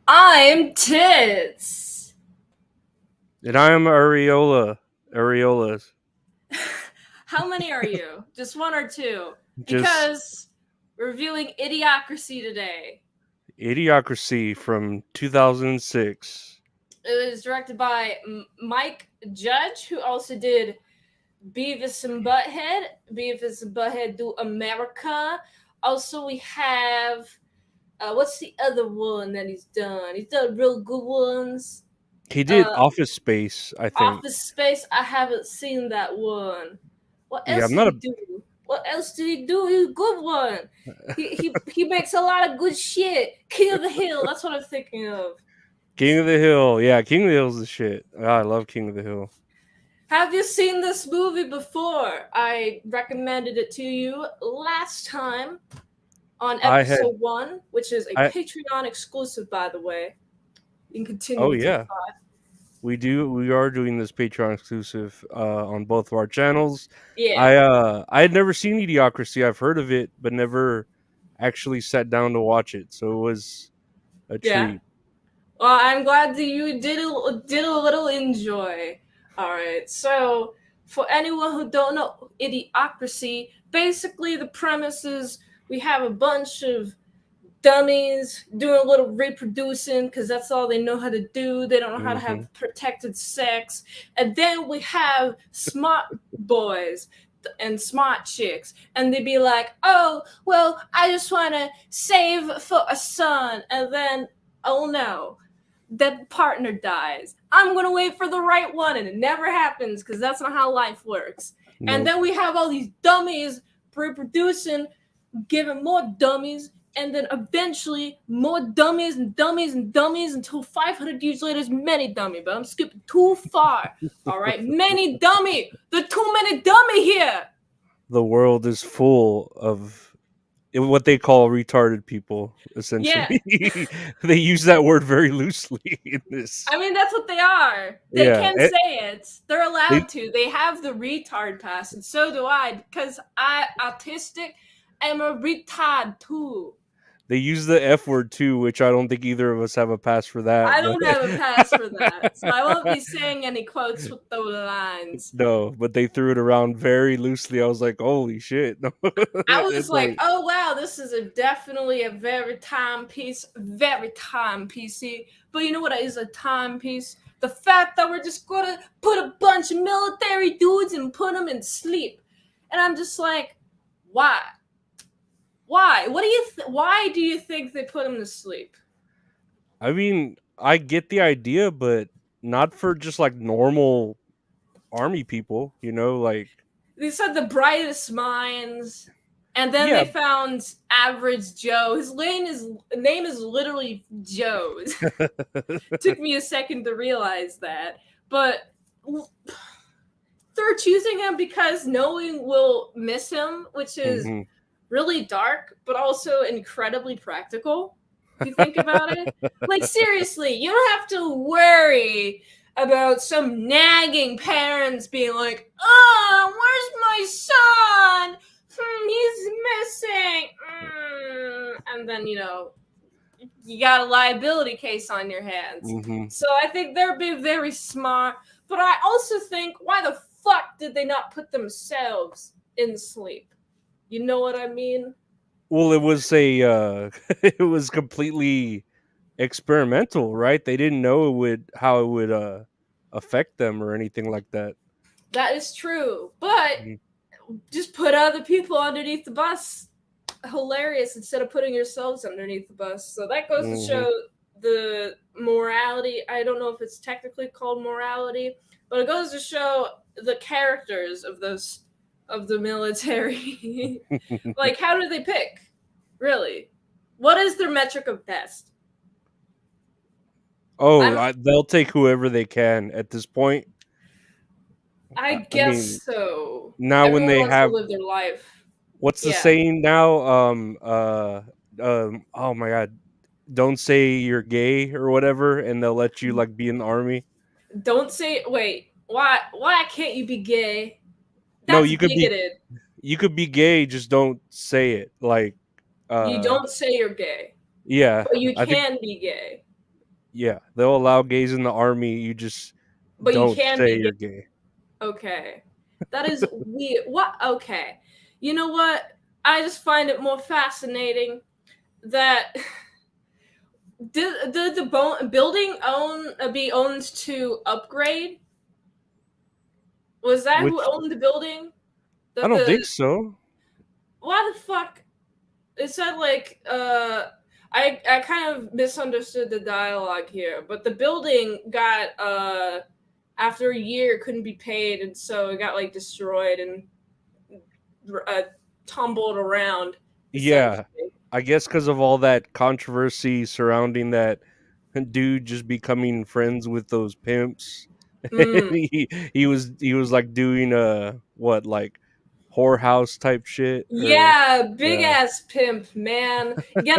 I'm Tits. And I am Areolas. How many are you? Just one or two? Just Because we're reviewing Idiocracy today. Idiocracy from 2006. It was directed by Mike Judge, who also did Beavis and Butthead. Beavis and Butthead do America. Also, we have what's the other one that he's done? He's done real good ones. He did Uh, Office Space, I think. Office Space. I haven't seen that one. What Yeah, else I'm did not he a do? What else did he do? He's a good one. He makes a lot of good shit. King of the Hill. That's what I'm thinking of. King of the Hill. Yeah, King of the Hill's the shit. I love King of the Hill. Have you seen this movie before? I recommended it to you last time on I had episode 1, which is a I Patreon exclusive, by the way. You can continue oh until yeah. 5. We are doing this Patreon exclusive on both of our channels. Yeah, I had never seen Idiocracy. I've heard of it, but never actually sat down to watch it. So it was a yeah. treat. Well, I'm glad that you did a little enjoy. All right. So, for anyone who don't know Idiocracy, basically the premise is we have a bunch of dummies doing a little reproducing because that's all they know how to do. They don't know how to Hmm. have protected sex. And then we have smart boys and smart chicks, and they'd be like, "Oh, well, I just want to save for a son," and then, oh no, that partner dies. I'm gonna wait for the right one, and it never happens because that's not how life works. And Nope. then we have all these dummies reproducing, giving more dummies, and then eventually more dummies and dummies and dummies until 500 years later is many dummy. But I'm skipping too far. All right, many dummy. There's too many dummy here. The world is full of what they call retarded people, Yeah, essentially. They use that word very loosely in this. I mean, that's what they are. They Yeah. can say it. They're They allowed to. They have the retard pass, and so do I, because I, autistic, am a retard too. they use the F word too, which I don't think either of us have a pass for that, I but don't have a pass for that, so I won't be saying any quotes with those lines. no, but they threw it around very loosely. I was like, holy shit. I was It's like, like oh wow, this is definitely a very timepiece, very timepiecey. But you know what is a timepiece? The fact that we're just gonna put a bunch of military dudes and put them in sleep, and I'm just like, why? Why? What do you? Why do you think they put them to sleep? I mean, I get the idea, but not for just like normal army people, like They said the brightest minds, and then yeah. they found average Joe. His name is literally Joe. Took me a second to realize that, but they're choosing him because knowing we'll miss him, which is Hmm. really dark, but also incredibly practical. If you think about it, like seriously, you don't have to worry about some nagging parents being like, "Oh, where's my son? He's missing," and then you got a liability case on your hands. Hmm. So I think they're being very smart. But I also think, why the fuck did they not put themselves in sleep? You know what I mean? Well, it was a it was completely experimental, right? They didn't know how it would affect them or anything like that. That is true. But Mhm. just put other people underneath the bus. Hilarious instead of putting yourselves underneath the bus. So that goes to Mhm. show the morality. I don't know if it's technically called morality, but it goes to show the characters of the military. Like, how do they pick? Really? What is their metric of best? Oh, I'm they'll take whoever they can at this point. I I guess mean, so. now when Everyone they wants to have live their life. what's the Yeah. saying now? Oh my god, don't say you're gay or whatever, and they'll let you like be in the army. Don't say wait. Why can't you be gay? No, That's bigoted. you could be gay, just don't say it. Like, You uh, don't say you're gay, yeah, but you I think can be gay. Yeah, they'll allow gays in the army. You just but you don't can say be gay. you're gay. Okay. That is weird. What? Okay. You know what? I just find it more fascinating that did the building be owned to upgrade? Was that who Which owned the building? I That don't the think so. Why the fuck? It said like I kind of misunderstood the dialogue here, but the building got after a year couldn't be paid, and so it got like destroyed and uh, tumbled around Yeah, essentially. I guess because of all that controversy surrounding that dude just becoming friends with those pimps. Mm. He was like doing what, like whorehouse type shit, or Yeah, big yeah. ass pimp, man. You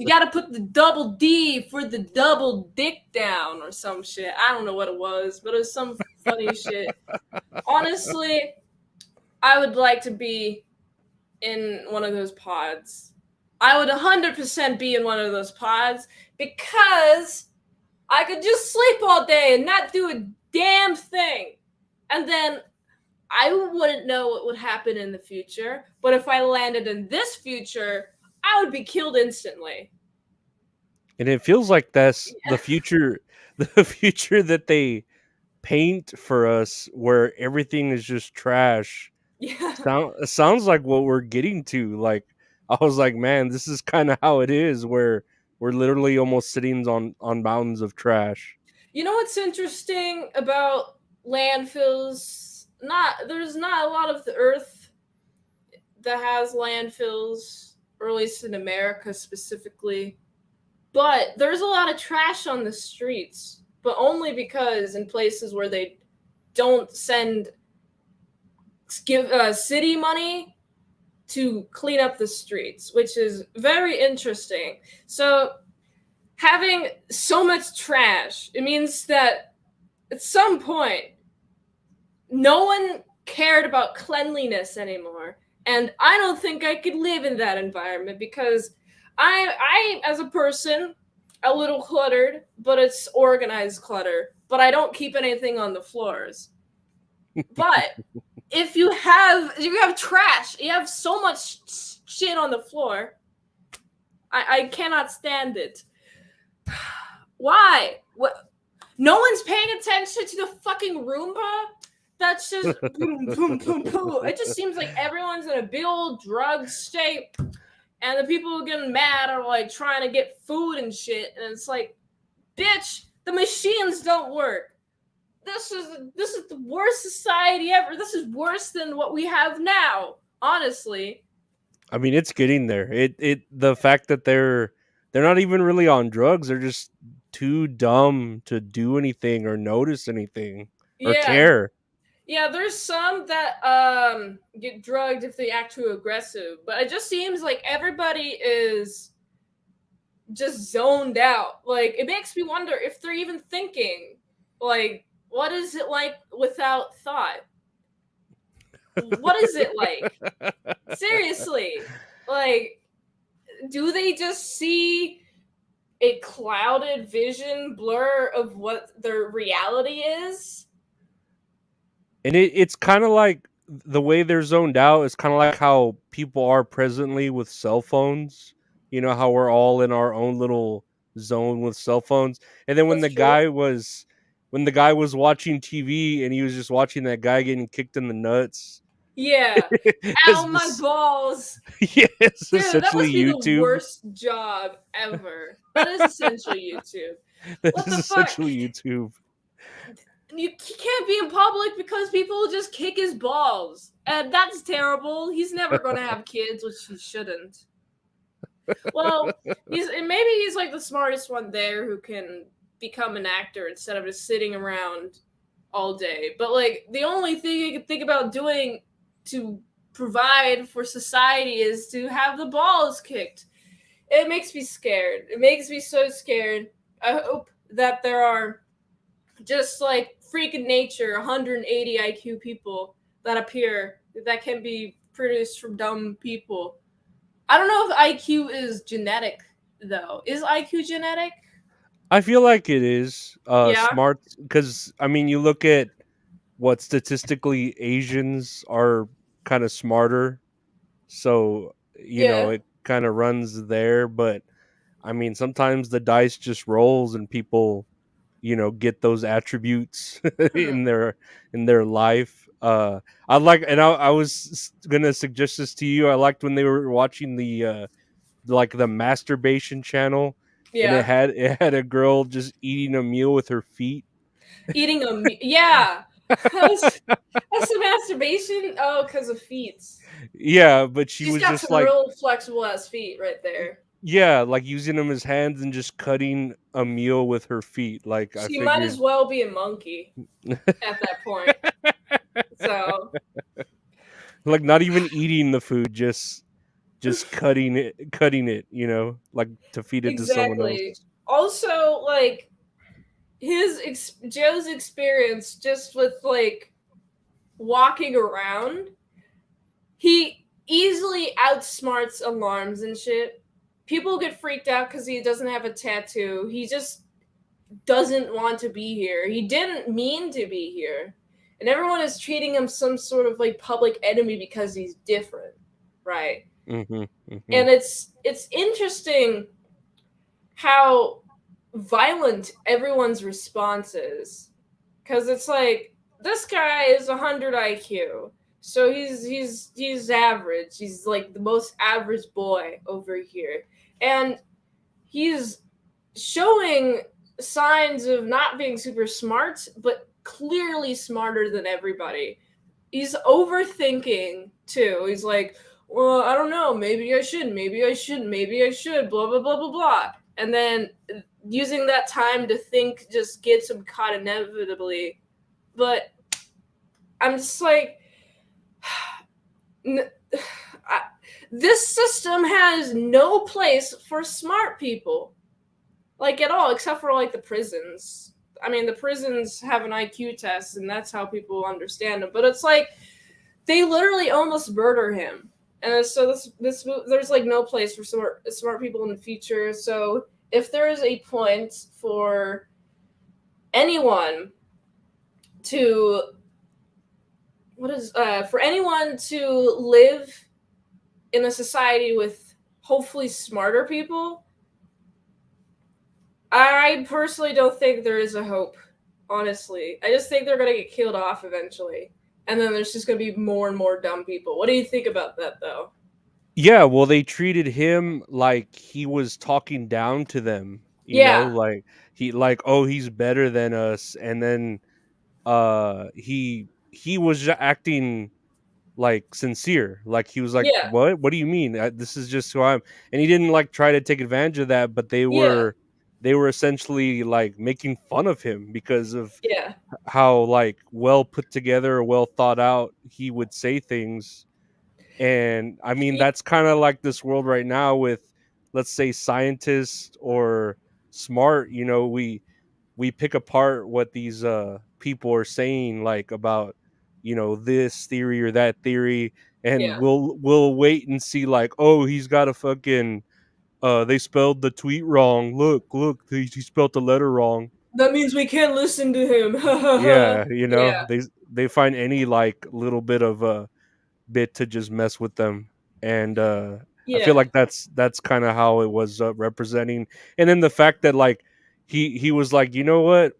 gotta put the double D for the double dick down or some shit. I don't know what it was, but it was some funny shit. Honestly, I would like to be in one of those pods. I would 100% be in one of those pods because I could just sleep all day and not do a damn thing. And then I wouldn't know what would happen in the future, but if I landed in this future, I would be killed instantly. And it feels like that's the future, the future that they paint for us, where everything is just trash. Yeah. Sounds like what we're getting to. Like, I was like, man, this is kind of how it is, where we're literally almost sitting on mountains of trash. You know what's interesting about landfills? There's not a lot of the earth that has landfills, or at least in America specifically. But there's a lot of trash on the streets, but only because in places where they don't give city money to clean up the streets, which is very interesting. So having so much trash, it means that at some point no one cared about cleanliness anymore. And I don't think I could live in that environment because I as a person, a little cluttered, but it's organized clutter. But I don't keep anything on the floors. But if you have trash, you have so much shit on the floor. I cannot stand it. Why? What? No one's paying attention to the fucking Roomba. That's just boom, boom, boom, boom. It just seems like everyone's in a big old drug state, and the people who getting mad are like trying to get food and shit, and it's like, bitch, the machines don't work. This is the worst society ever. This is worse than what we have now, honestly. I mean, it's getting there. The fact that they're not even really on drugs, they're just too dumb to do anything or notice anything or Yeah, care. yeah. There's some that get drugged if they act too aggressive, but it just seems like everybody is just zoned out. Like it makes me wonder if they're even thinking. Like, what is it like without thought? What is it like? Seriously, like, do they just see a clouded vision blur of what their reality is? And it's kind of like the way they're zoned out is kind of like how people are presently with cell phones. You know how we're all in our own little zone with cell phones. And then That's true. when the guy was watching TV and he was just watching that guy getting kicked in the nuts. Yeah. it's, Ow, my balls. yeah, it's Dude, that essentially must be the YouTube. worst job ever. That is essentially YouTube. That What is the fuck? essentially YouTube. You can't be in public because people will just kick his balls. And that's terrible. He's never going to have kids, which he shouldn't. Well, maybe he's like the smartest one there who can become an actor instead of just sitting around all day. But like the only thing you can think about doing to provide for society is to have the balls kicked. It makes me scared. It makes me so scared. I hope that there are just like freaking nature 180 IQ people that appear that can be produced from dumb people. I don't know if IQ is genetic though. Is IQ genetic? I feel like it is Yeah, smart because I mean, you look at what statistically Asians are kind of smarter, so yeah. it kind of runs there. But I mean, sometimes the dice just rolls and people get those attributes Hmm. in their life. I like, and I was gonna suggest this to you. I liked when they were watching like the masturbation channel, and Yeah. it had a girl just eating a meal with her feet. Eating yeah. That's, that's the masturbation. Oh, because of feet. Yeah, but she She's was got just some like, real flexible ass feet right there. yeah, like using them as hands and just cutting a meal with her feet. Like I She might as figured, well be a monkey at that point. So like not even eating the food, just cutting it, like to feed it to someone else. exactly. Also, like Joe's experience just with like walking around, he easily outsmarts alarms and shit. People get freaked out because he doesn't have a tattoo. He just doesn't want to be here. He didn't mean to be here. And everyone is treating him some sort of like public enemy because he's different, right? Mhm, mhm, And it's interesting how violent everyone's response is, because it's like this guy is 100 IQ, so he's average. He's like the most average boy over here, and he's showing signs of not being super smart, but clearly smarter than everybody. He's overthinking too. He's like, well, I don't know, maybe I should, maybe I shouldn't, maybe I should, blah blah blah blah blah. And then using that time to think just gets him caught inevitably. But I'm just like, I, this system has no place for smart people, like at all, except for like the prisons. I mean, the prisons have an IQ test, and that's how people understand them. But it's like they literally almost murder him, and so this there's like no place for smart people in the future. So if there is a point for anyone to for anyone to live in a society with hopefully smarter people, I personally don't think there is a hope. Honestly, I just think they're gonna get killed off eventually, and then there's just gonna be more and more dumb people. What do you think about that, though? yeah, well, they treated him like he was talking down to them, Yeah, like oh, he's better than us, and then he was acting like sincere, like he was like, yeah, what do you mean? This is just who I am. And he didn't like try to take advantage of that, but yeah, they were essentially like making fun of him because of yeah. how like well put together or well thought out he would say things. And I mean, He, that's kind of like this world right now with, let's say, scientists or smart, we pick apart what these people are saying, like about this theory or that theory, and yeah. we'll wait and see, like, oh, he's got a fucking they spelled the tweet wrong, look, he spelled the letter wrong. That means we can't listen to him. Yeah, Yeah, they find any like little bit of a bit to just mess with them. And I feel yeah, like that's kind of how it was representing. And then the fact that like he was like, you know what,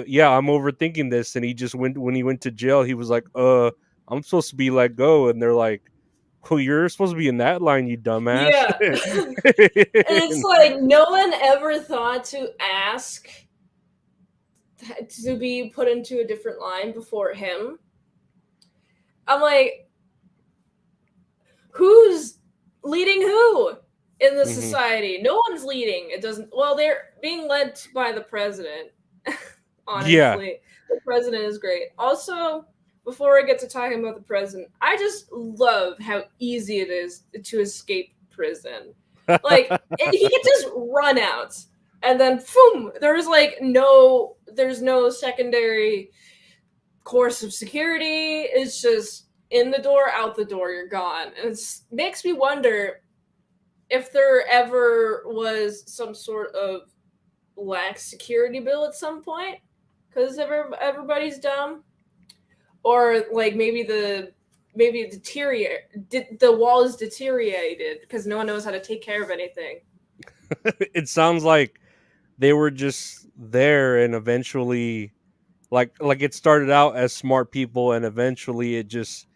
yeah, I'm overthinking this, and he just went, when he went to jail, he was like, I'm supposed to be let go, and they're like, well, you're supposed to be in that line, you dumbass. yeah. And it's like no one ever thought to ask to be put into a different line before him. I'm like, who's leading who in the Hmm. society? No one's leading. It doesn't. Well, they're being led by the president. Yeah. Honestly, the president is great. Also, before I get to talking about the president, I just love how easy it is to escape prison. Like he can just run out, and then boom, there's no secondary course of security. It's just in the door, out the door, you're gone. And it makes me wonder if there ever was some sort of lack security bill at some point because everybody's dumb, or like maybe it the wall is deteriorated because no one knows how to take care of anything. It sounds like they were just there, and eventually, like it started out as smart people, and eventually it just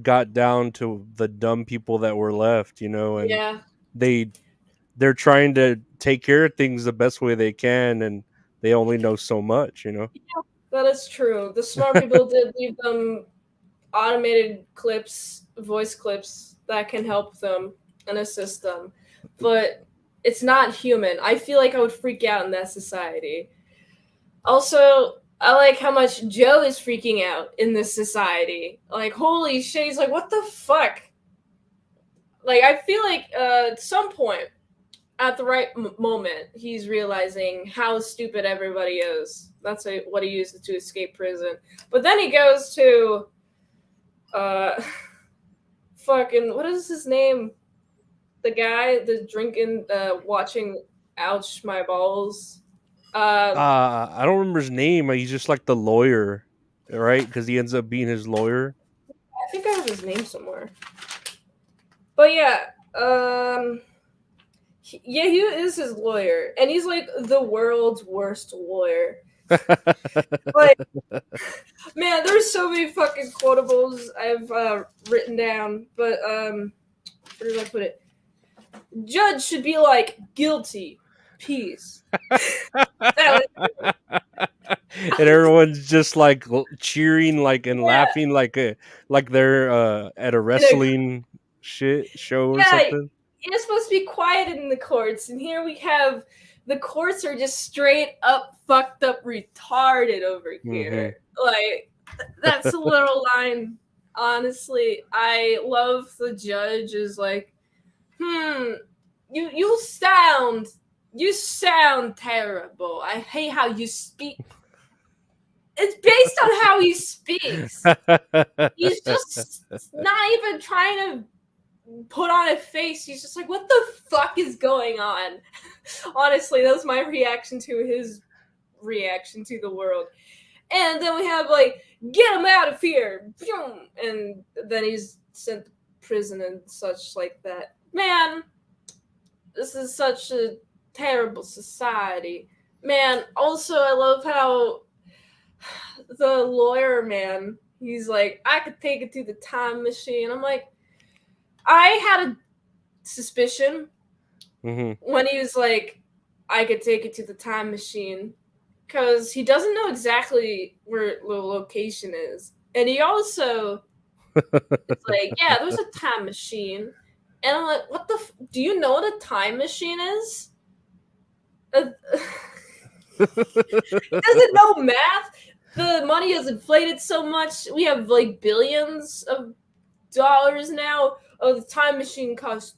got down to the dumb people that were left, and Yeah, they they're trying to take care of things the best way they can, and they only know so much. that is true. The smart people did leave them automated clips, voice clips that can help them and assist them, but it's not human. I feel like I would freak out in that society. Also, I like how much Joe is freaking out in this society. Like, holy shit, he's like, what the fuck? Like, I feel like at some point, at the right moment, he's realizing how stupid everybody is. That's what he used to escape prison. But then he goes to, uh, fucking, what is his name? The guy, the drinking, watching, ouch, my balls. I don't remember his name. He's just like the lawyer, right? Because he ends up being his lawyer. I think I have his name somewhere. But yeah, he is his lawyer, and he's like the world's worst lawyer. Like, man, there's so many fucking quotables I've written down, but where did I put it? Judge should be like guilty, peace. That was, And everyone's just like cheering, like and yeah, laughing, like they're at a in a, wrestling show or yeah. something. You're supposed to be quiet in the courts, and here we have the courts are just straight up fucked up retarded over Mm-hmm. here. Like, that's a little line. Honestly, I love the judge is like, you sound terrible. I hate how you speak. It's based on how he speaks. He's just not even trying to put on a face. He's just like, what the fuck is going on? Honestly, that was my reaction to his reaction to the world. And then we have like, get him out of here, and then he's sent to prison and such like that. Man, this is such a terrible society. Man, also I love how the lawyer man, he's like, I could take it to the time machine. I'm like, I had a suspicion Mm-hmm. when he was like, I could take it to the time machine, because he doesn't know exactly where the location is. And he also is like, yeah, there's a time machine. And I'm like, what the do you know what a time machine is? Doesn't know math. The money has inflated so much. We have like billions of dollars now. Oh, the time machine costs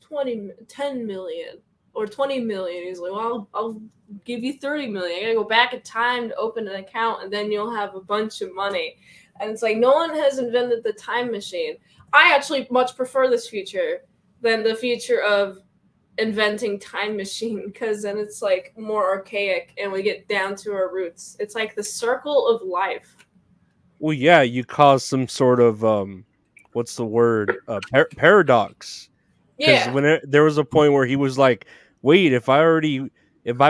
10 million or 20 million. He's like, well, I'll give you 30 million. I gotta go back in time to open an account, and then you'll have a bunch of money. And it's like, no one has invented the time machine. I actually much prefer this future than the future of inventing time machine, because then it's like more archaic and we get down to our roots. It's like the circle of life. Well, yeah, you cause some sort of what's the word? Paradox. Because Yeah, there was a point where he was like, "Wait, if I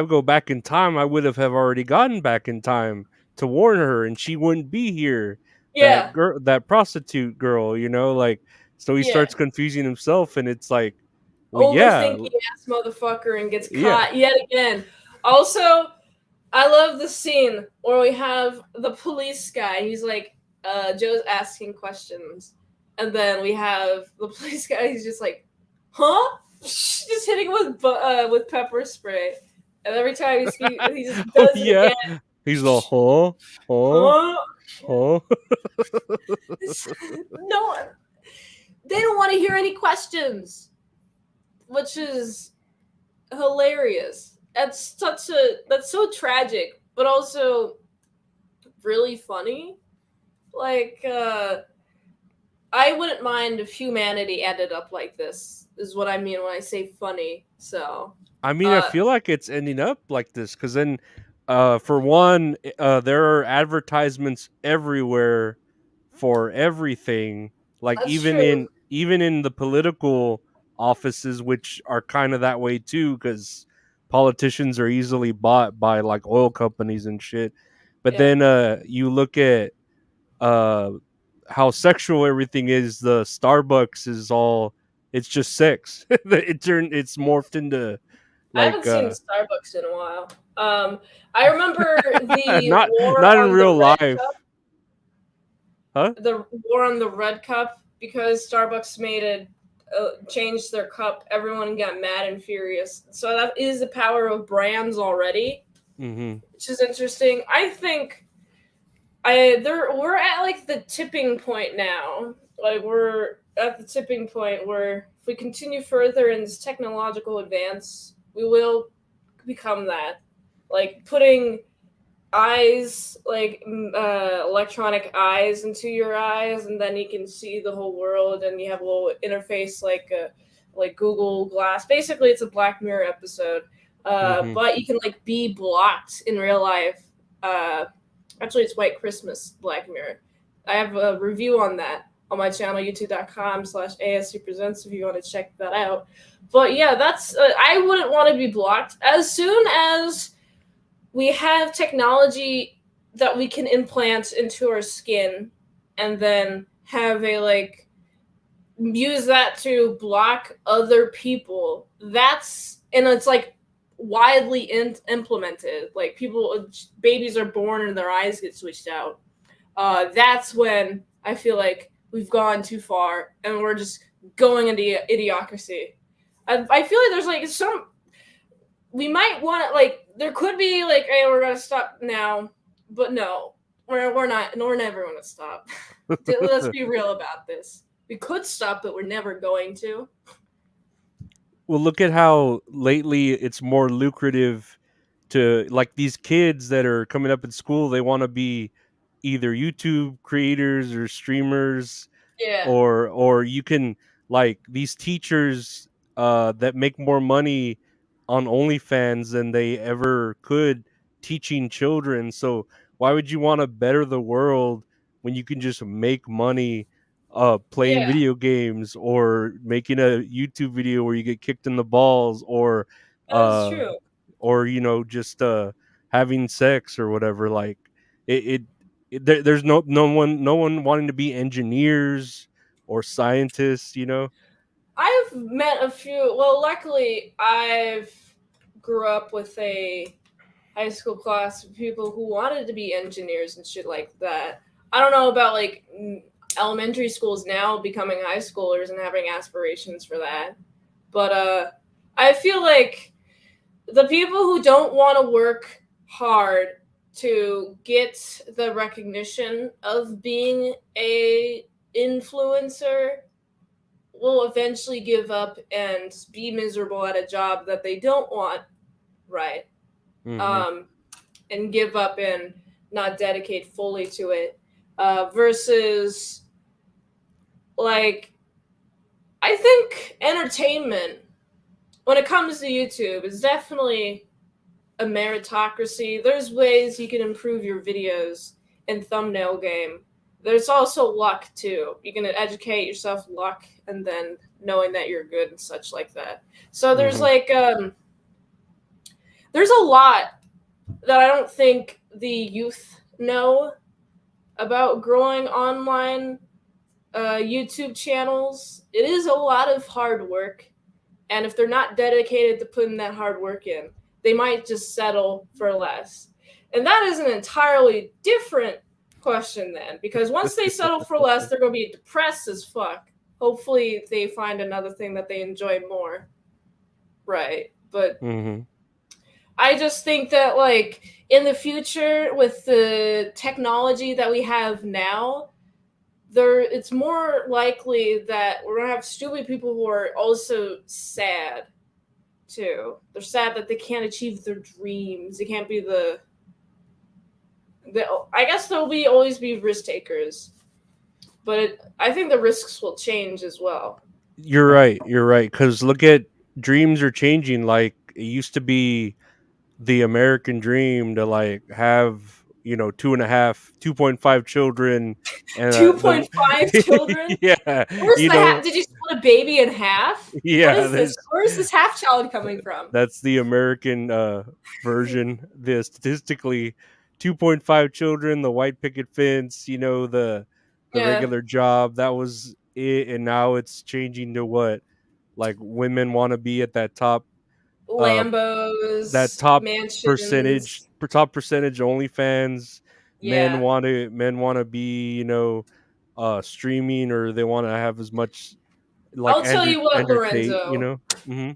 go back in time, I would have already gotten back in time to warn her, and she wouldn't be here. That yeah, girl, that prostitute girl, like." So he yeah. starts confusing himself, and it's like, well, yeah, Overthinking ass motherfucker and gets yeah. caught yet again. Also, I love the scene where we have the police guy. He's like, Joe's asking questions, and then we have the police guy. He's just like, "Huh?" Just hitting with pepper spray, and every time he speaks, he just Oh does it yeah, again. he's a huh, Huh? huh. No, they don't want to hear any questions, which is hilarious. That's so tragic, but also really funny. Like, I wouldn't mind if humanity ended up like this. Is what I mean when I say funny. So, I mean, I uh, feel like it's ending up like this because then, for one, there are advertisements everywhere for everything. Like that's true. even in the political offices, which are kind of that way too, because politicians are easily bought by like oil companies and shit. But Yeah, then, you look at uh how sexual everything is. The Starbucks is all it's just sex. It's morphed into I haven't like seen Starbucks in a while. I remember the not war not in on the real red life, cup, huh? the war on the red cup, because Starbucks made it changed their cup. Everyone got mad and furious. So that is the power of brands already, Mm-hmm. which is interesting. I think we're at like the tipping point now. Like we're at the tipping point where if we continue further in this technological advance, we will become that. Like putting eyes, like electronic eyes into your eyes, and then you can see the whole world, and you have a little interface like Google Glass. Basically, it's a Black Mirror episode. Mm-hmm. But you can like be blocked in real life. Uh, Actually, it's White Christmas Black Mirror. I have a review on that on my channel, youtube.com/ASU Presents, if you want to check that out. But yeah, that's I wouldn't want to be blocked. As soon as we have technology that we can implant into our skin and then have a like use that to block other people, that's and it's like widely implemented, like people, babies are born and their eyes get switched out. That's when I feel like we've gone too far and we're just going into idiocracy. I feel like there's like some we might want to like there could be like, hey, we're gonna stop now, but no, we're not. No, we're never gonna stop. Let's be real about this. We could stop, but we're never going to. Well, look at how lately it's more lucrative to like these kids that are coming up in school. They want to be either YouTube creators or streamers, Yeah, or you can like these teachers that make more money on OnlyFans than they ever could teaching children. So why would you want to better the world when you can just make money playing yeah, video games or making a YouTube video where you get kicked in the balls that's uh true. or just having sex or whatever. Like it, there's no one wanting to be engineers or scientists, you know. I've met a few. Well, luckily, I've grew up with a high school class of people who wanted to be engineers and shit like that. I don't know about like elementary schools now becoming high schoolers and having aspirations for that. But I feel like the people who don't want to work hard to get the recognition of being a influencer will eventually give up and be miserable at a job that they don't want, right? Mm-hmm. Um, and give up and not dedicate fully to it. Versus, like, I think entertainment, when it comes to YouTube, is definitely a meritocracy. There's ways you can improve your videos and thumbnail game. There's also luck too. You can educate yourself luck and then knowing that you're good and such like that. So there's Mm-hmm. like there's a lot that I don't think the youth know about growing online YouTube channels. It is a lot of hard work, and if they're not dedicated to putting that hard work in, they might just settle for less. And that is an entirely different question then, because once they settle for less, they're going to be depressed as fuck. Hopefully, they find another thing that they enjoy more. Right. But Mm-hmm. I just think that, like, in the future, with the technology that we have now, it's more likely that we're gonna have stupid people who are also sad too. They're sad that they can't achieve their dreams. They can't be the I guess there'll be always be risk takers. but I think the risks will change as well. You're right. You're right. Because look at dreams are changing. Like it used to be the American dream to like have 2.5 children and the 2.5 children? yeah Where's you the know Did you split a baby in half? What yeah is this? there's Where's this half child coming from? that's the American version. The statistically 2.5 children, the white picket fence, the Yeah, regular job, that was it. And now it's changing to what, like women want to be at uh that Lambos, top percentage mansions. OnlyFans. Men Yeah, want to be, streaming, or they want to have as much like I'll tell you what, Andrew Tate, Lorenzo. hmm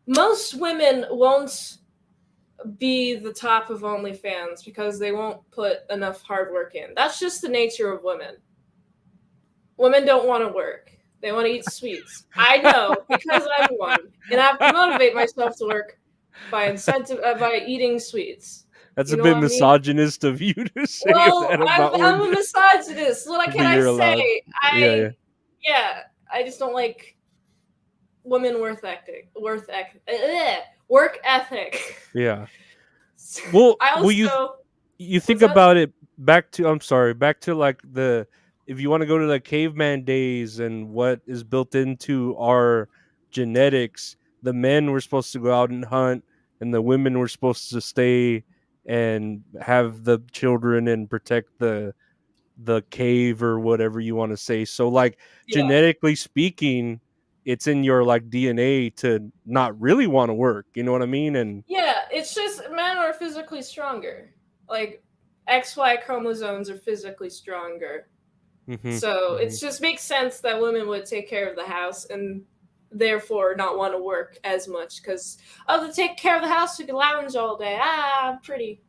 Most women won't be the top of OnlyFans because they won't put enough hard work in. That's just the nature of women. Women don't want to work. They want to eat sweets. I know because I'm one, and I have to motivate myself to work by eating sweets. That's You a know bit what I mean? misogynist of you to say Well, that I'm about I'm a women, misogynist. What but can I you're allowed. say? Yeah, yeah, Yeah, I just don't like women work ethic. yeah. Well, I will you also you think what's that? about it back to, I'm sorry, back to like the, if you want to go to the caveman days and what is built into our genetics, the men were supposed to go out and hunt and the women were supposed to stay and have the children and protect the cave or whatever you want to say. So like Yeah, genetically speaking, it's in your like DNA to not really want to work. You know what I mean? And yeah. It's just men are physically stronger. Like XY chromosomes are physically stronger. hmm So it hmm just makes sense that women would take care of the house and therefore not want to work as much because to take care of the house, we can lounge all day. I'm pretty,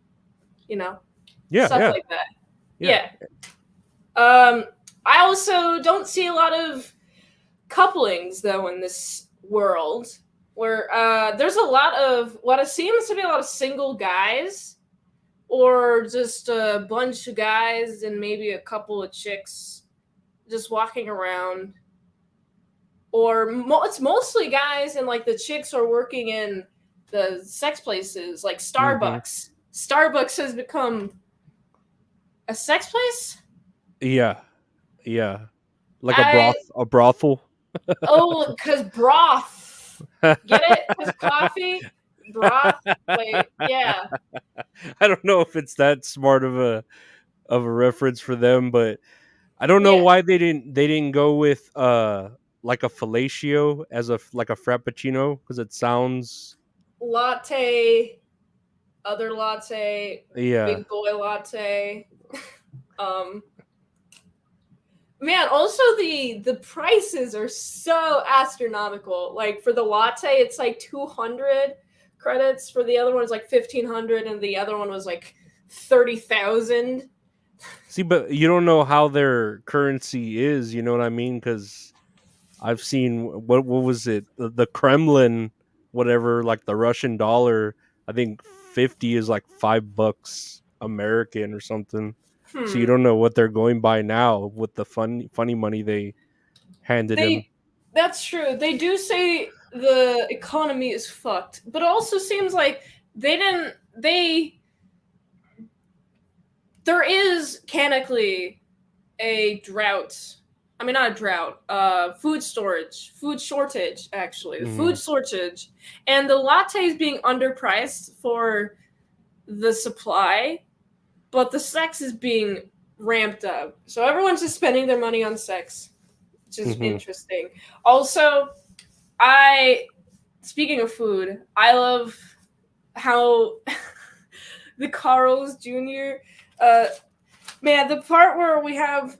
you know, yeah, stuff yeah, like that. yeah. Yeah. Um, I also don't see a lot of couplings though in this world where there's a lot of what it seems to be a lot of single guys or just a bunch of guys and maybe a couple of chicks just walking around, or it's mostly guys and like the chicks are working in the sex places like hmm Starbucks has become a sex place. Yeah, yeah. Like I a brothel. Oh, because broth. Get it? Because coffee, broth. Wait, yeah, I don't know if it's that smart of a reference for them, but I don't know yeah. why they didn't go with like a fellatio as like a frappuccino, because it sounds, Latte, other latte, yeah. big boy latte. Um, Man, also the prices are so astronomical. Like for the latte, it's like 200 credits. For the other one, it's like 1,500, and the other one was like 30,000. See, but you don't know how their currency is, you know what I mean? Because I've seen, what was it? The Kremlin, whatever, like the Russian dollar. I think 50 is like $5 American or something. So you Hmm. don't know what they're going by now with the funny money they handed him. They That's true. They do say the economy is fucked, but it also seems like they didn't they there is canonically a drought. I mean, not a drought. Food shortage. Actually, the hmm food shortage, and the latte is being underpriced for the supply, but the sex is being ramped up. So everyone's just spending their money on sex, which is hmm interesting. Also, I speaking of food, I love how the Carl's Jr. Uh, Man, the part where we have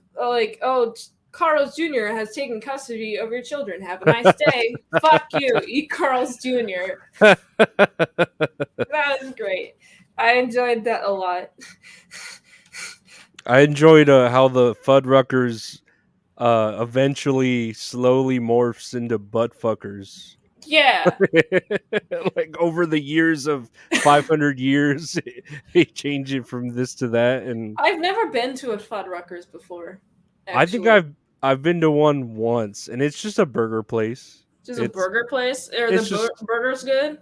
Carl's Jr. has taken custody of your children. Have a nice day. Fuck you. Eat Carl's Jr. That was great. I enjoyed that a lot. I enjoyed how the Fuddruckers eventually slowly morphs into butt fuckers. Yeah, Like over the years of 500 years, they change it from this to that, and I've never been to a Fuddruckers before. I think actually? I've been to one once, and it's just a burger place. Just a It's burger place? Are the it's just burgers good?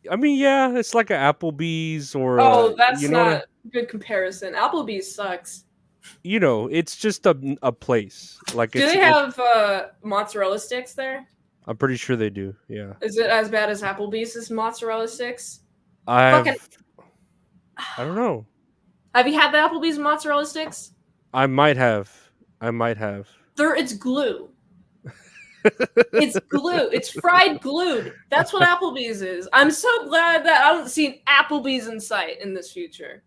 I mean, yeah, it's like a Applebee's or Oh, you that's know what not a good comparison. Applebee's sucks. it's just a place. Like Do they it. have mozzarella sticks there? I'm pretty sure they do. Yeah, Is it as bad as Applebee's mozzarella sticks? Fucking. I've I don't know. Have you had the Applebee's mozzarella sticks? I might have. I might have. It's glue. It's glue. It's fried glued. That's what Applebee's is. I'm so glad that I don't see an Applebee's in sight in this future.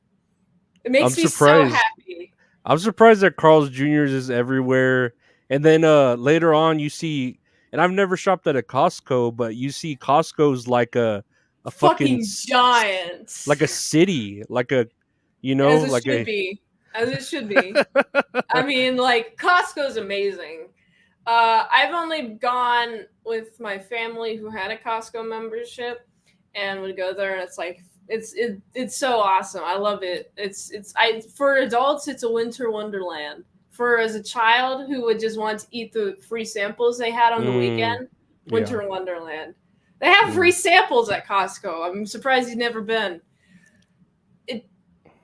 It I'm makes me so surprised. happy. I'm surprised that Carl's Jr.'s is everywhere. And then later on you see, and I've never shopped at a Costco, but you see Costco's like a fucking Fucking giant. like a city, like a As it like should a be. As it should be. I mean, like, Costco's amazing. I've only gone with my family who had a Costco membership, and would go there, and it's like it's so awesome. I love it. For adults, it's a winter wonderland. For as a child who would just want to eat the free samples they had on the weekend, winter yeah. wonderland. They have free samples at Costco. I'm surprised you've never been.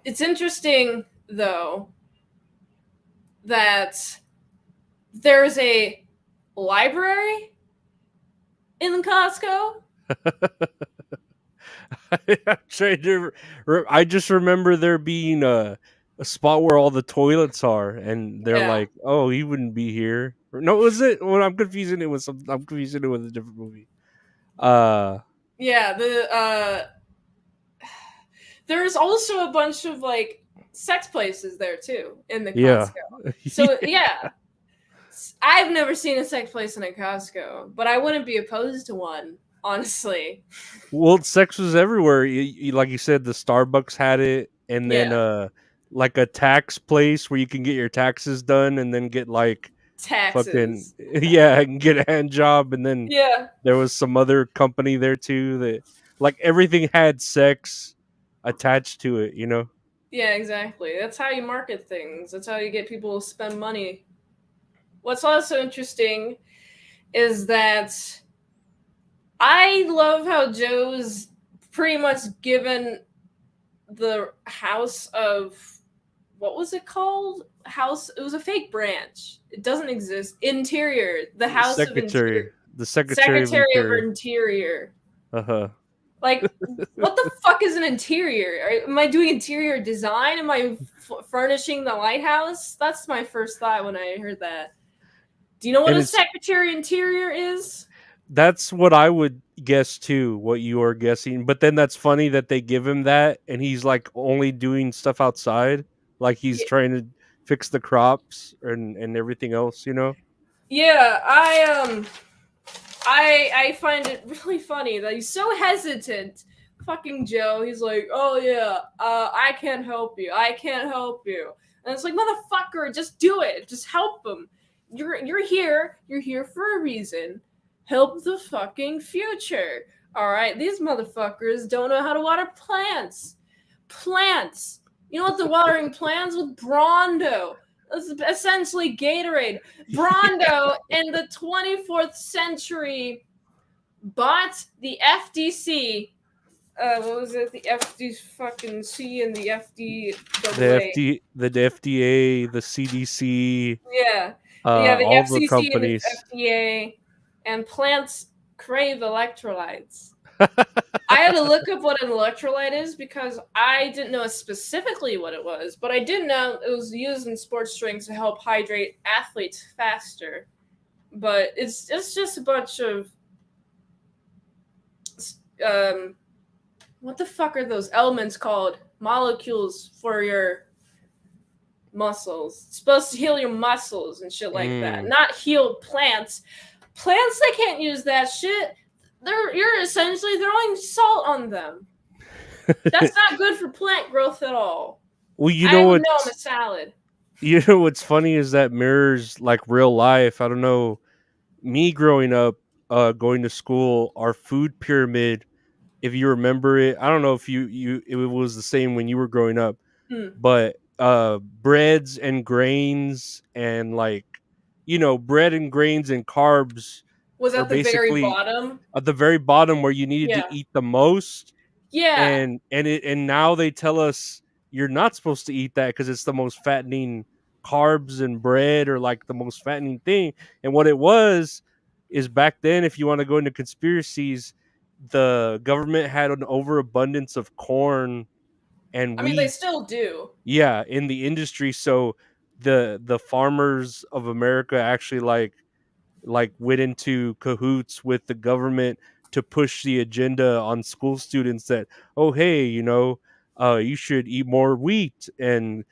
It's interesting though that there's a library in Costco. I'm trying to I just remember there being a spot where all the toilets are, and they're Yeah. like, "Oh, he wouldn't be here." No, was it? Well, I'm confusing it with I'm confusing it with a different movie. Yeah, there's also a bunch of like sex places there too in the Yeah. Costco. So yeah, I've never seen a sex place in a Costco, but I wouldn't be opposed to one, honestly. Well, sex was everywhere. Like you said, the Starbucks had it, and then Yeah, like a tax place where you can get your taxes done, and then get like fucking taxes. yeah, and get a hand job, and then Yeah, there was some other company there too that like everything had sex attached to it. yeah, exactly. That's how you market things. That's how you get people to spend money. What's also interesting is that I love how Joe's pretty much given the house of what was it called? House. It was a fake branch. It doesn't exist. Interior. The House of Interior. The Secretary of Secretary of Interior. Interior. Uh-huh. Like, what the fuck is an interior? Am I doing interior design? Am I furnishing the lighthouse? That's my first thought when I heard that. Do you know what And a it's Secretary of Interior is? that's what I would guess too, what you are guessing. But then that's funny that they give him that and he's like only doing stuff outside. Like he's Yeah, trying to fix the crops and everything else. yeah, I find it really funny that he's so hesitant. Fucking Joe, he's like, oh yeah, I can't help you. I can't help you. And it's like, motherfucker, just do it. Just help him. You're here. You're here for a reason. Help the fucking future. All right, these motherfuckers don't know how to water plants. Plants. You know what the watering plants with Brondo? It's essentially Gatorade. Brondo in the 24th century bought the FDC. What was it? The FD fucking C and the FDAA. The FDA, the CDC, Yeah. Yeah, the all the FCC and the companies. FDA. And plants crave electrolytes. I had to look up what an electrolyte is because I didn't know specifically what it was, but I did know it was used in sports drinks to help hydrate athletes faster. But it's just a bunch of what the fuck are those elements called? Molecules for your muscles. It's supposed to heal your muscles and shit like that. Not heal plants. Plants, they can't use that shit. You're essentially throwing salt on them. That's not good for plant growth at all. Well, I would know I'm a salad. You know what's funny is that mirrors like real life. I don't know. Me growing up, going to school, our food pyramid, if you remember it, I don't know if it was the same when you were growing up, but breads and grains and like bread and grains and carbs Was are at the very basically bottom. at the very bottom where you needed to Yeah. eat the most, Yeah. and now they tell us you're not supposed to eat that because it's the most fattening carbs and bread, or like the most fattening thing. And what it was is, back then, if you want to go into conspiracies, the government had an overabundance of corn and I mean, they wheat, still do. yeah, in the industry. So the farmers of America actually like went into cahoots with the government to push the agenda on school students that, oh hey, you should eat more wheat, and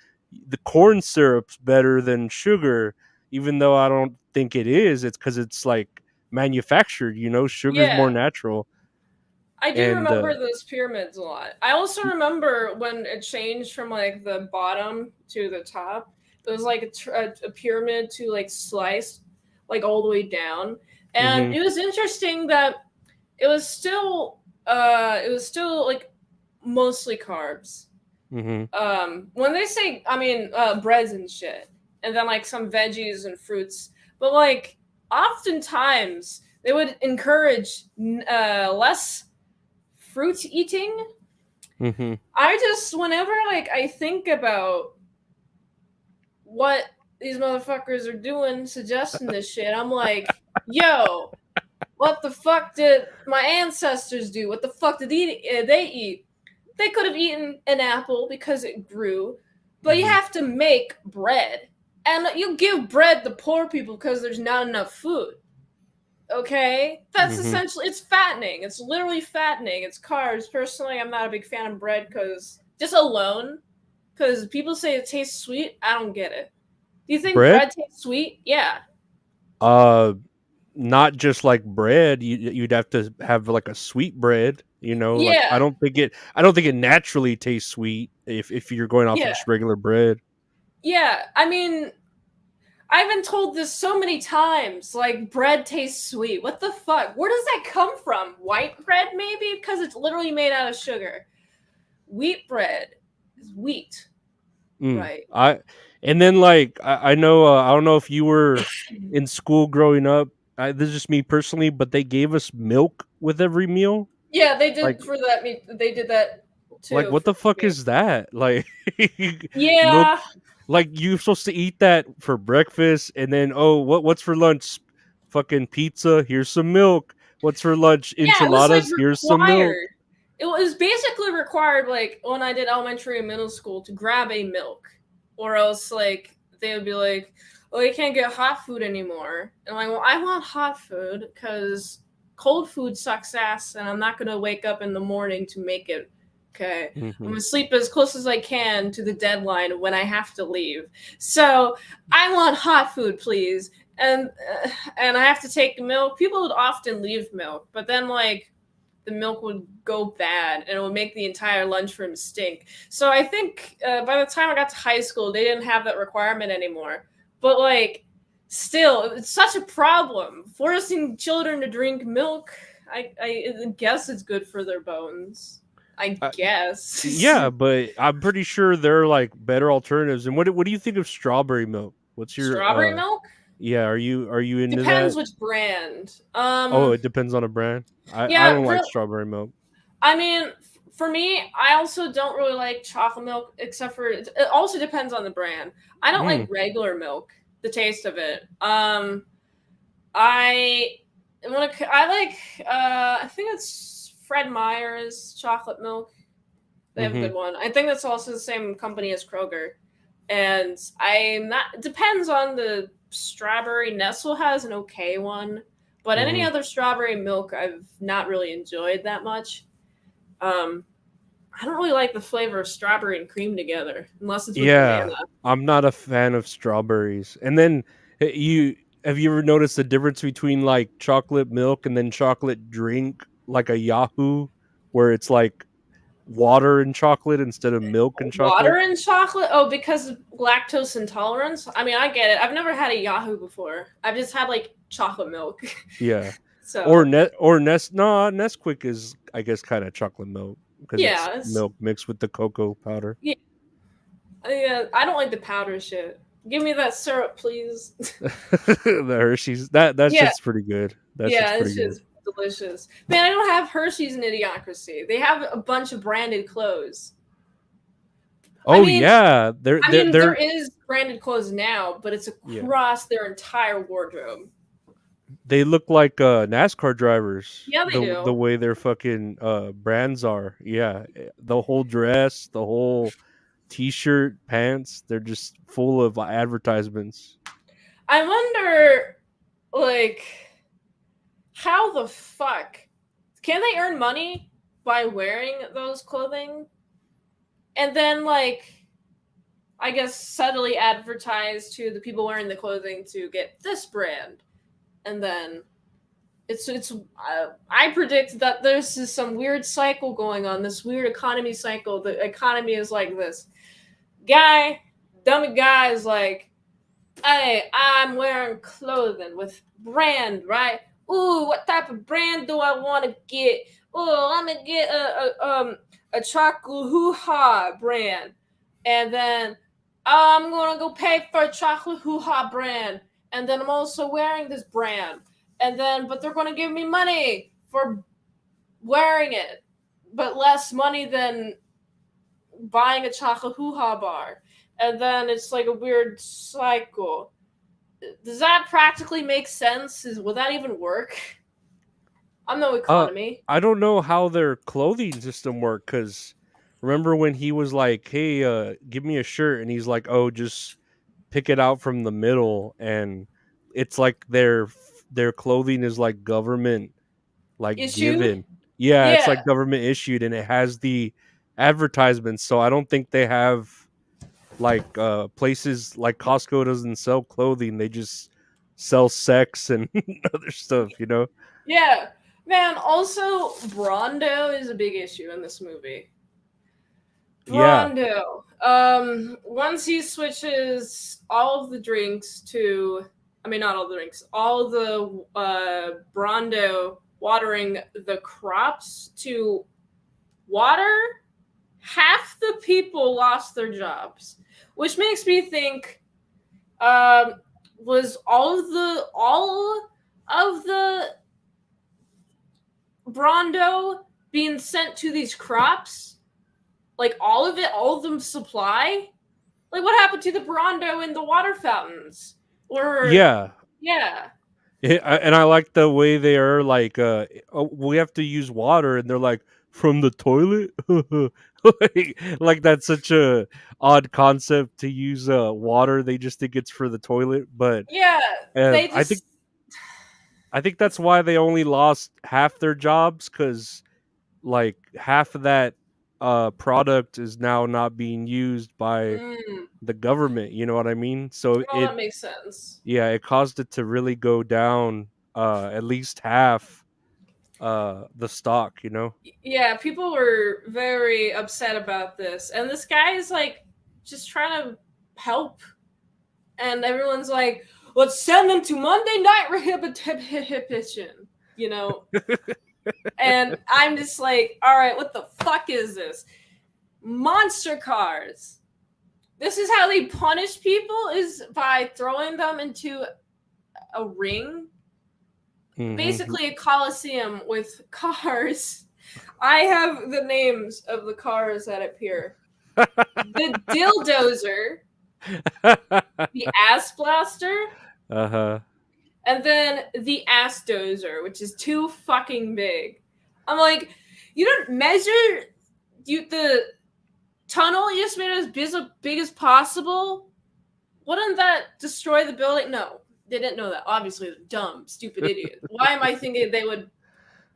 the corn syrup's better than sugar, even though I don't think it is. It's because it's like manufactured, sugar's more Yeah. natural. I do And remember those pyramids a lot. I also remember when it changed from like the bottom to the top. It was like a pyramid to like slice like all the way down, and mhm, it was interesting that it was still like mostly carbs. mhm, When they say, I mean, breads and shit, and then like some veggies and fruits, but like oftentimes they would encourage less fruit eating. mhm. I just, whenever like I think about what these motherfuckers are doing, suggesting this shit, I'm like, yo, what the fuck did my ancestors do? What the fuck did they eat? They could have eaten an apple because it grew, but you Mhm, have to make bread. And you give bread to poor people because there's not enough food. Okay? That's mhm. essentially, it's fattening. It's literally fattening. It's carbs. Personally, I'm not a big fan of bread because, just alone, because people say it tastes sweet. I don't get it. Do you think Bread? bread tastes sweet? Yeah. Uh, Not just like bread. You'd have to have like a sweet bread. Like I Yeah. don't think it. I don't think it naturally tastes sweet if you're going off of Yeah. just regular bread. Yeah. I mean, I've been told this so many times. Like, bread tastes sweet. What the fuck? Where does that come from? White bread, maybe? Because it's literally made out of sugar. Wheat bread is wheat, Mm. right? I And then like I know I don't know if you were in school growing up. This is just me personally, but they gave us milk with every meal. Yeah, they Like did for that. They did that too what for the fuck me. is that? Like milk. Yeah, Like you're supposed to eat that for breakfast, and then oh, what's for lunch? Fucking pizza. Here's some milk. What's for lunch? yeah, it was like Enchiladas. Here's some milk. required. It was basically required, like when I did elementary and middle school, to grab a milk, or else like they would be like, "Oh, you can't get hot food anymore." And I'm like, "Well, I want hot food because cold food sucks ass, and I'm not gonna wake up in the morning to make it." Okay, I'm Hmm. gonna sleep as close as I can to the deadline when I have to leave. So I want hot food, please. And I have to take milk. People would often leave milk, but then like the milk would go bad and it would make the entire lunchroom stink. So I think by the time I got to high school, they didn't have that requirement anymore. But like, still, it's such a problem forcing children to drink milk. I guess it's good for their bones. I guess. Yeah, but I'm pretty sure there are like better alternatives. And what do you think of strawberry milk? What's your Strawberry milk Yeah, are you into depends that? which brand. Oh, it depends on a brand. I Yeah, don't like strawberry milk. I mean, for me, I also don't really like chocolate milk, except for it also depends on the brand. I don't Mm, like regular milk, the taste of it. I I like I think it's Fred Meyer's chocolate milk. They have a mhm, good one. I think that's also the same company as Kroger. And I'm not. It depends on the strawberry. Nestle has an okay one, but any mhm. other strawberry milk I've not really enjoyed that much. Um, I don't really like the flavor of strawberry and cream together, unless it's with banana. Yeah, I'm not a fan of strawberries. And then you have you ever noticed the difference between like chocolate milk and then chocolate drink, like a Yahoo, where it's like water and chocolate instead of milk and chocolate? Water and chocolate? Oh, because of lactose intolerance? I mean, I get it. I've never had a Yahoo before. I've just had like chocolate milk. Yeah. Or So, Nesquik is, I guess, kind of chocolate milk because it's yeah, milk mixed with the cocoa powder. yeah. Yeah, I don't like the powder shit. Give me that syrup, please. The Hershey's that Yeah, shit's pretty good. That shit's yeah, pretty it's good. just delicious. Man, I don't have Hershey's in Idiocracy. They have a bunch of branded clothes. I Oh mean, yeah, there they're is branded clothes now, but it's yeah. across their entire wardrobe. They look like NASCAR drivers. Yeah, they The do. way their fucking brands are. Yeah, the whole dress, the whole t-shirt, pants, they're just full of advertisements. I wonder, like, how the fuck can they earn money by wearing those clothing? And then, like, I guess subtly advertise to the people wearing the clothing to get this brand, and then it's I predict that there's just some weird cycle going on, this weird economy cycle. The economy is like this guy, dummy guy is like, hey, I'm wearing clothing with brand, right? Ooh, what type of brand do I want to get? Oh, I'm gonna get a chocolate hoo ha brand, and then I'm gonna go pay for a chocolate hoo ha brand, and then I'm also wearing this brand, and then but they're gonna give me money for wearing it, but less money than buying a chocolate hoo ha bar, and then it's like a weird cycle. Does that practically make sense? Will that even work? I'm no Uh, economy. I don't know how their clothing system worked because remember when he was like, "Hey, give me a shirt," and he's like, "Oh, just pick it out from the middle," and it's like their clothing is like government like Issued? given. Yeah, it's Yeah. like government issued, and it has the advertisements. So I don't think they have like places like Costco doesn't sell clothing. They just sell sex and other stuff. You know? Yeah. Man, also, Brondo is a big issue in this movie. Yeah. Brondo. Once he switches all of the drinks to, I mean, not all the drinks, all the Brondo watering the crops to water, half the people lost their jobs, which makes me think, um, was all of the Brondo being sent to these crops, like all of it, all of them supply. Like, what happened to the Brondo in the water fountains? Or Yeah. yeah, And I like the way they are like, oh, we have to use water, and they're like from the toilet, like that's such a odd concept to use water. They just think it's for the toilet, but yeah, they I think just that's why they only lost half their jobs because like half of that product is now not being used by mm, the government. You know what I mean? So well, that makes sense. yeah, it caused it to really go down at least half the stock, you know? Yeah, people were very upset about this, and this guy is like just trying to help, and everyone's like, let's send them to Monday Night Rehabilitation, you know? And I'm just like, all right, what the fuck is this? Monster cars. This is how they punish people, is by throwing them into a ring. Hmm. Basically a coliseum with cars. I have the names of the cars that appear. The Dildozer, the Ass Blaster, Uh-huh. and then the Ass Dozer, which is too fucking big. I'm like, you don't measure the tunnel you just made it as big as possible? Wouldn't that destroy the building? No, they didn't know that. Obviously, they're dumb, stupid idiots. Why am I thinking they would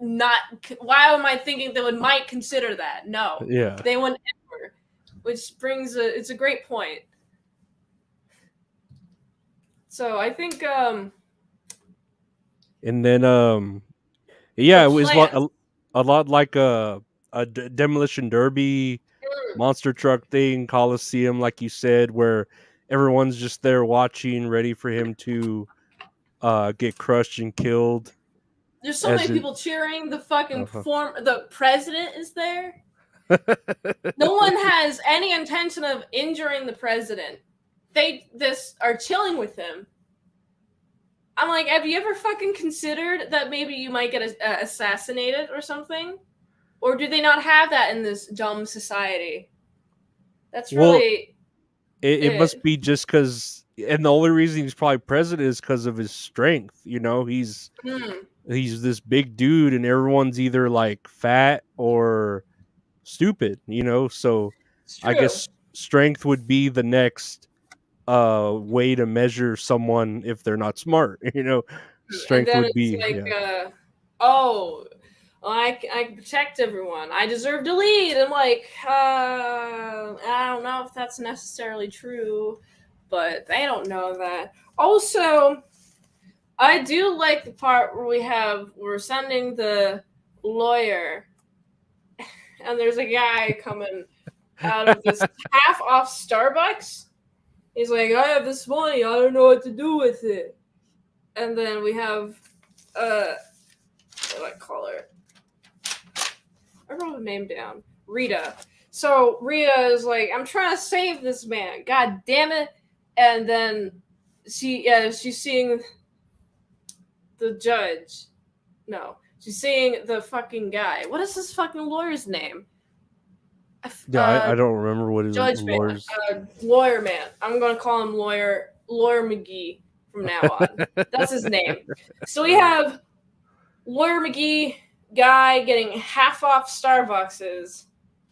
not? Why am I thinking they would might consider that? No, Yeah. they wouldn't ever. Which brings it's a great point. So I think And then the yeah, it was plant. a lot like a demolition derby Mm, monster truck thing, Coliseum like you said, where everyone's just there watching ready for him to get crushed and killed there's so as many it people cheering. The fucking uh form. The president is there. No one has any intention of injuring the president. They this are chilling with him. I'm like, have you ever fucking considered that maybe you might get assassinated or something? Or do they not have that in this dumb society? That's Well, really it must it. be just because, and the only reason he's probably president is because of his strength. You know, Hmm, he's this big dude, and everyone's either like fat or stupid. You know, so it's I true. guess strength would be the next way to measure someone if they're not smart. You know, And strength then would it's be, like, yeah. oh, I can protect everyone. I deserve to lead. I'm like, I don't know if that's necessarily true, but they don't know that. Also, I do like the part where we're sending the lawyer, and there's a guy coming out of this half off Starbucks. He's like, I have this money, I don't know what to do with it. And then we have what do I call her? I wrote her name down. Rita. So Rita is like, I'm trying to save this man. God damn it. And then she's seeing the judge. No. She's seeing the fucking guy. What is this fucking lawyer's name? Yeah, I don't remember what his Judge man. lawyers. Lawyer man. I'm gonna call him Lawyer McGee from now on. That's his name. So we have Lawyer McGee guy getting half off Starbucks,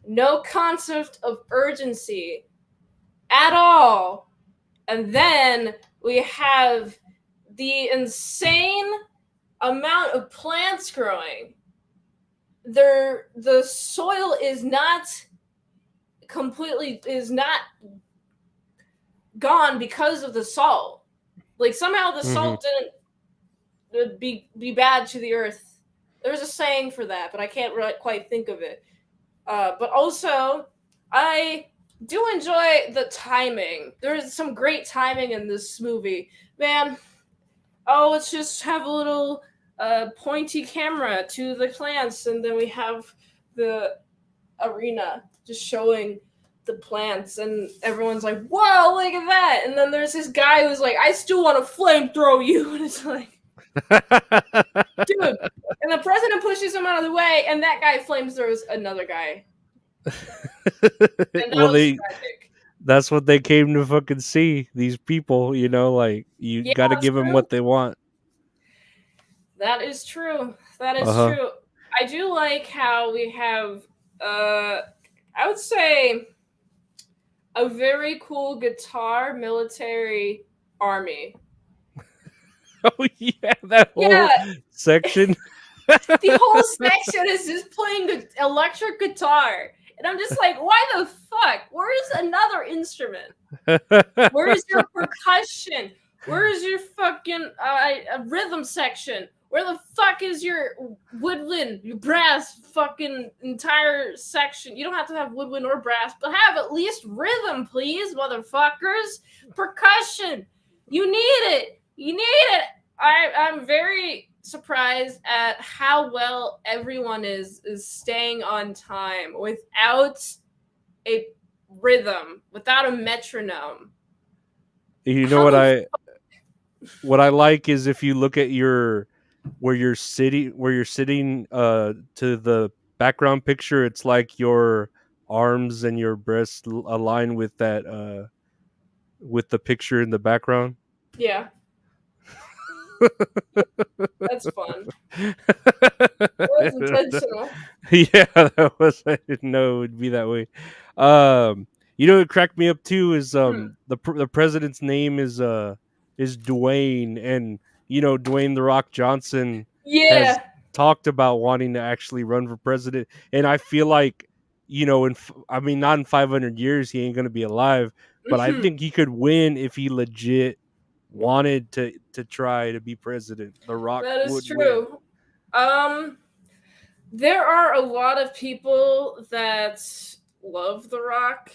no concept of urgency at all. And then we have the insane amount of plants growing. The soil is not gone because of the salt. Like somehow the Mhm. salt didn't be bad to the earth. There's a saying for that, but I can't quite think of it. But also, I do enjoy the timing. There's some great timing in this movie. Man, oh, let's just have a little pointy camera to the plants, and then we have the arena just showing the plants, and everyone's like, whoa, look at that. And then there's this guy who's like, I still want to flamethrow you. And it's like, dude. And the president pushes him out of the way, and that guy flamethrowers another guy. And that Well, was tragic. that's what they came to fucking see. These people, you know, like you Yeah, got to that's give them true. what they want. That is true. That Uh is huh. true. I do like how we have, I would say, a very cool guitar military army. Oh yeah, that whole Yeah, section. the whole section is just playing the electric guitar. And I'm just like, why the fuck? Where's another instrument? Where's your percussion? Where's your fucking rhythm section? Where the fuck is your woodwind, your brass fucking entire section? You don't have to have woodwind or brass, but have at least rhythm, please, motherfuckers. Percussion. You need it. You need it. I'm very surprised at how well everyone is staying on time without a rhythm, without a metronome. You know How the what I like is if you look at your where you're sitting to the background picture, it's like your arms and your breasts align with that with the picture in the background. yeah, that's fun. That was intentional. Yeah, that was. I didn't know it would be that way. You know what cracked me up too is Hmm. the president's name is Dwayne, and you know Dwayne the Rock Johnson has Yeah. talked about wanting to actually run for president, and I feel like you know I mean not in 500 years he ain't gonna be alive, but I Hmm. think he could win if he legit wanted to try to be president. The Rock That is would win. true. Um, there are a lot of people that love The Rock,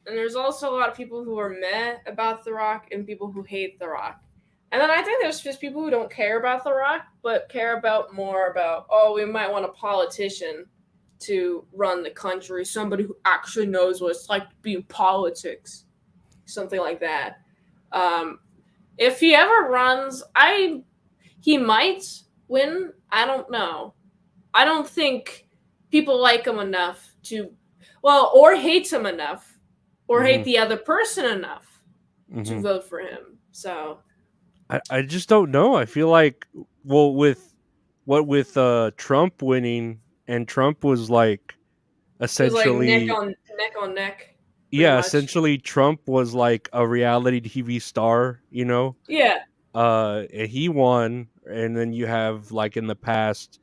and there's also a lot of people who are meh about The Rock and people who hate The Rock. And then I think there's just people who don't care about The Rock, but care about more about, oh, we might want a politician. to run the country, somebody who actually knows what it's like to be in politics, something like that. Um, if he ever runs, he might win. I don't know. I don't think people like him enough to, well, or hate him enough, or hate Mhm. the other person enough to Mhm. vote for him. So I just don't know. I feel like, well, with Trump winning, and Trump was like it was like essentially, neck on neck, pretty yeah, much. essentially Trump was like a reality TV star, you know. Yeah, And he won, and then you have like in the past,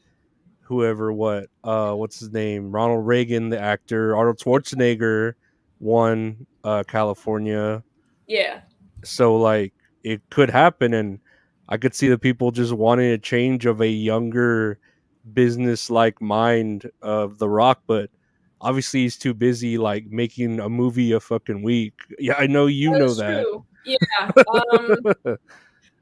whoever, what's his name, Ronald Reagan, the actor, Arnold Schwarzenegger won California. yeah. So like it could happen, and I could see the people just wanting a change of a younger business like mind of The Rock, but obviously he's too busy like making a movie a fucking week. Yeah, I know, you know That's that. true. Yeah.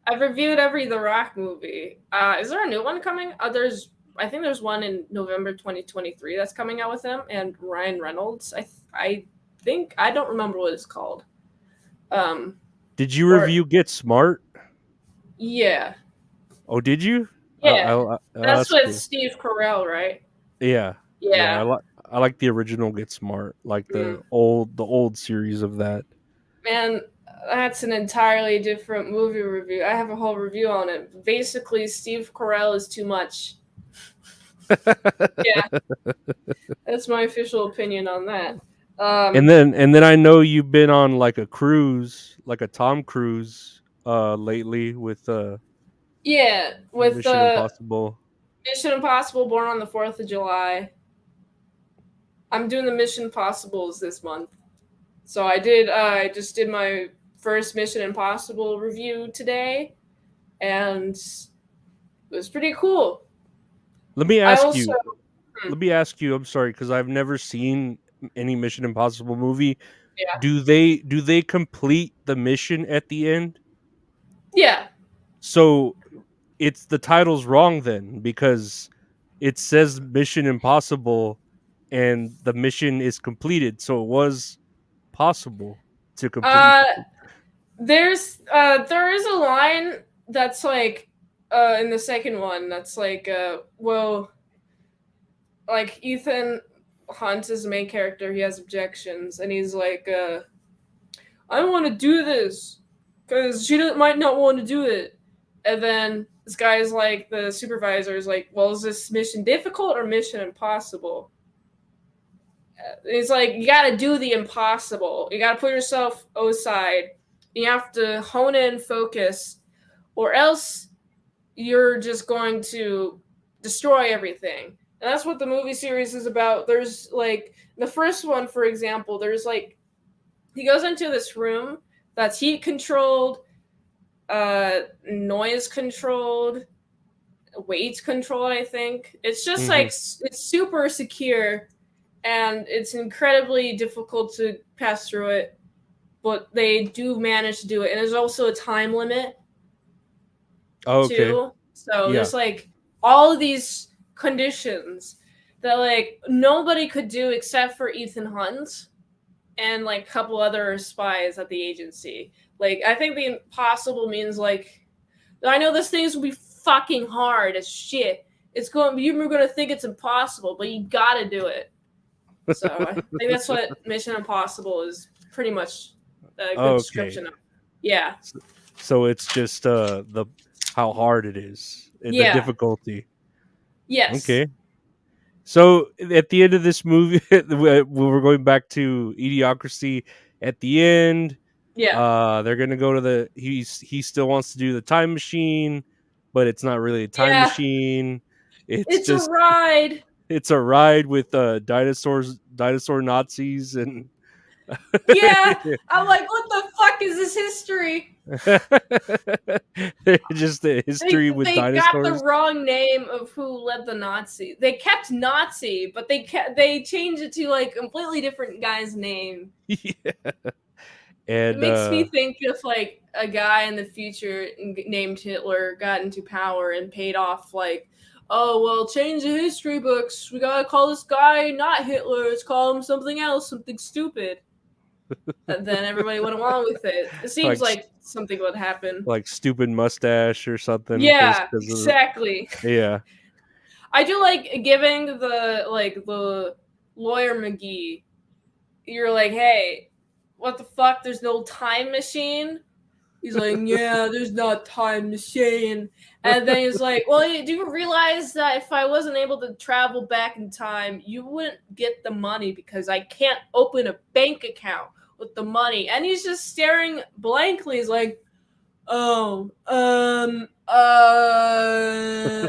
I've reviewed every The Rock movie. Is there a new one coming? I think there's one in November 2023 that's coming out with him and Ryan Reynolds. I think I don't remember what it's called. Um, Did you or review Get Smart? yeah, Oh, did you? yeah. That's That's with cool. Steve Carell, right? Yeah, yeah. Yeah. I like the original Get Smart, like Mm. the old series of that. Man, that's an entirely different movie review. I have a whole review on it. Basically, Steve Carell is too much. Yeah, that's my official opinion on that. And Um, then I know you've been on like a cruise, like a Tom Cruise, lately with yeah, with Mission Impossible. Mission Impossible Born on the 4th of July. I'm doing the Mission Impossibles this month. So I just did my first Mission Impossible review today, and it was pretty cool. Let me I ask also, you. hmm, Let me ask you. I'm sorry, because I've never seen any Mission Impossible movie. yeah. Do they complete the mission at the end? Yeah. So it's the title's wrong then, because it says Mission Impossible and the mission is completed. So it was possible to complete. Uh, there is a line that's like, in the second one that's like, well, like Ethan Hunt is the main character. He has objections, and he's like, I don't want to do this because might not want to do it. And then this guy's like, the supervisor is like, well, is this mission difficult or mission impossible? It's like, you got to do the impossible. You got to put yourself aside. You have to hone in, focus, or else you're just going to destroy everything. And that's what the movie series is about. There's like the first one, for example, there's like, he goes into this room that's heat controlled, noise controlled, weight controlled, I think. It's just like, Hmm. it's super secure, and it's incredibly difficult to pass through it, but they do manage to do it. And there's also a time limit Oh, okay. too. So Yeah. there's like all of these conditions that like nobody could do except for Ethan Hunt and like a couple other spies at the agency. Like, I think the impossible means like, I know this thing's will be fucking hard as shit. It's going, you're going to think it's impossible, but you got to do it. So I think that's what Mission Impossible is pretty much a good Okay. description of. Yeah. So, so it's just the how hard it is, the Yeah. difficulty. Yes. Okay. So at the end of this movie, we're going back to Idiocracy. At the end, Yeah. they're gonna go to he still wants to do the time machine, but it's not really a time Yeah. machine. It's It's a just ride. it's a ride with dinosaur Nazis, and Yeah. I'm like, what the fuck is this history? just the history with They got the dinosaurs. wrong name of who led the Nazi. They kept Nazi, but they changed it to like a completely different guy's name. Yeah. It And makes me think if like a guy in the future named Hitler got into power and paid off like oh, well, change the history books. We gotta call this guy not Hitler. Let's call him something else, something stupid. And then everybody went along with it. It seems like like something would happen. like stupid mustache or something Yeah, because of exactly. yeah. I do like giving the lawyer McGee. You're like, hey, what the fuck? There's no time machine. He's like, yeah, there's not time machine. And then he's like, well, do you realize that if I wasn't able to travel back in time, you wouldn't get the money because I can't open a bank account with the money. And he's just staring blankly. He's like, oh, uh.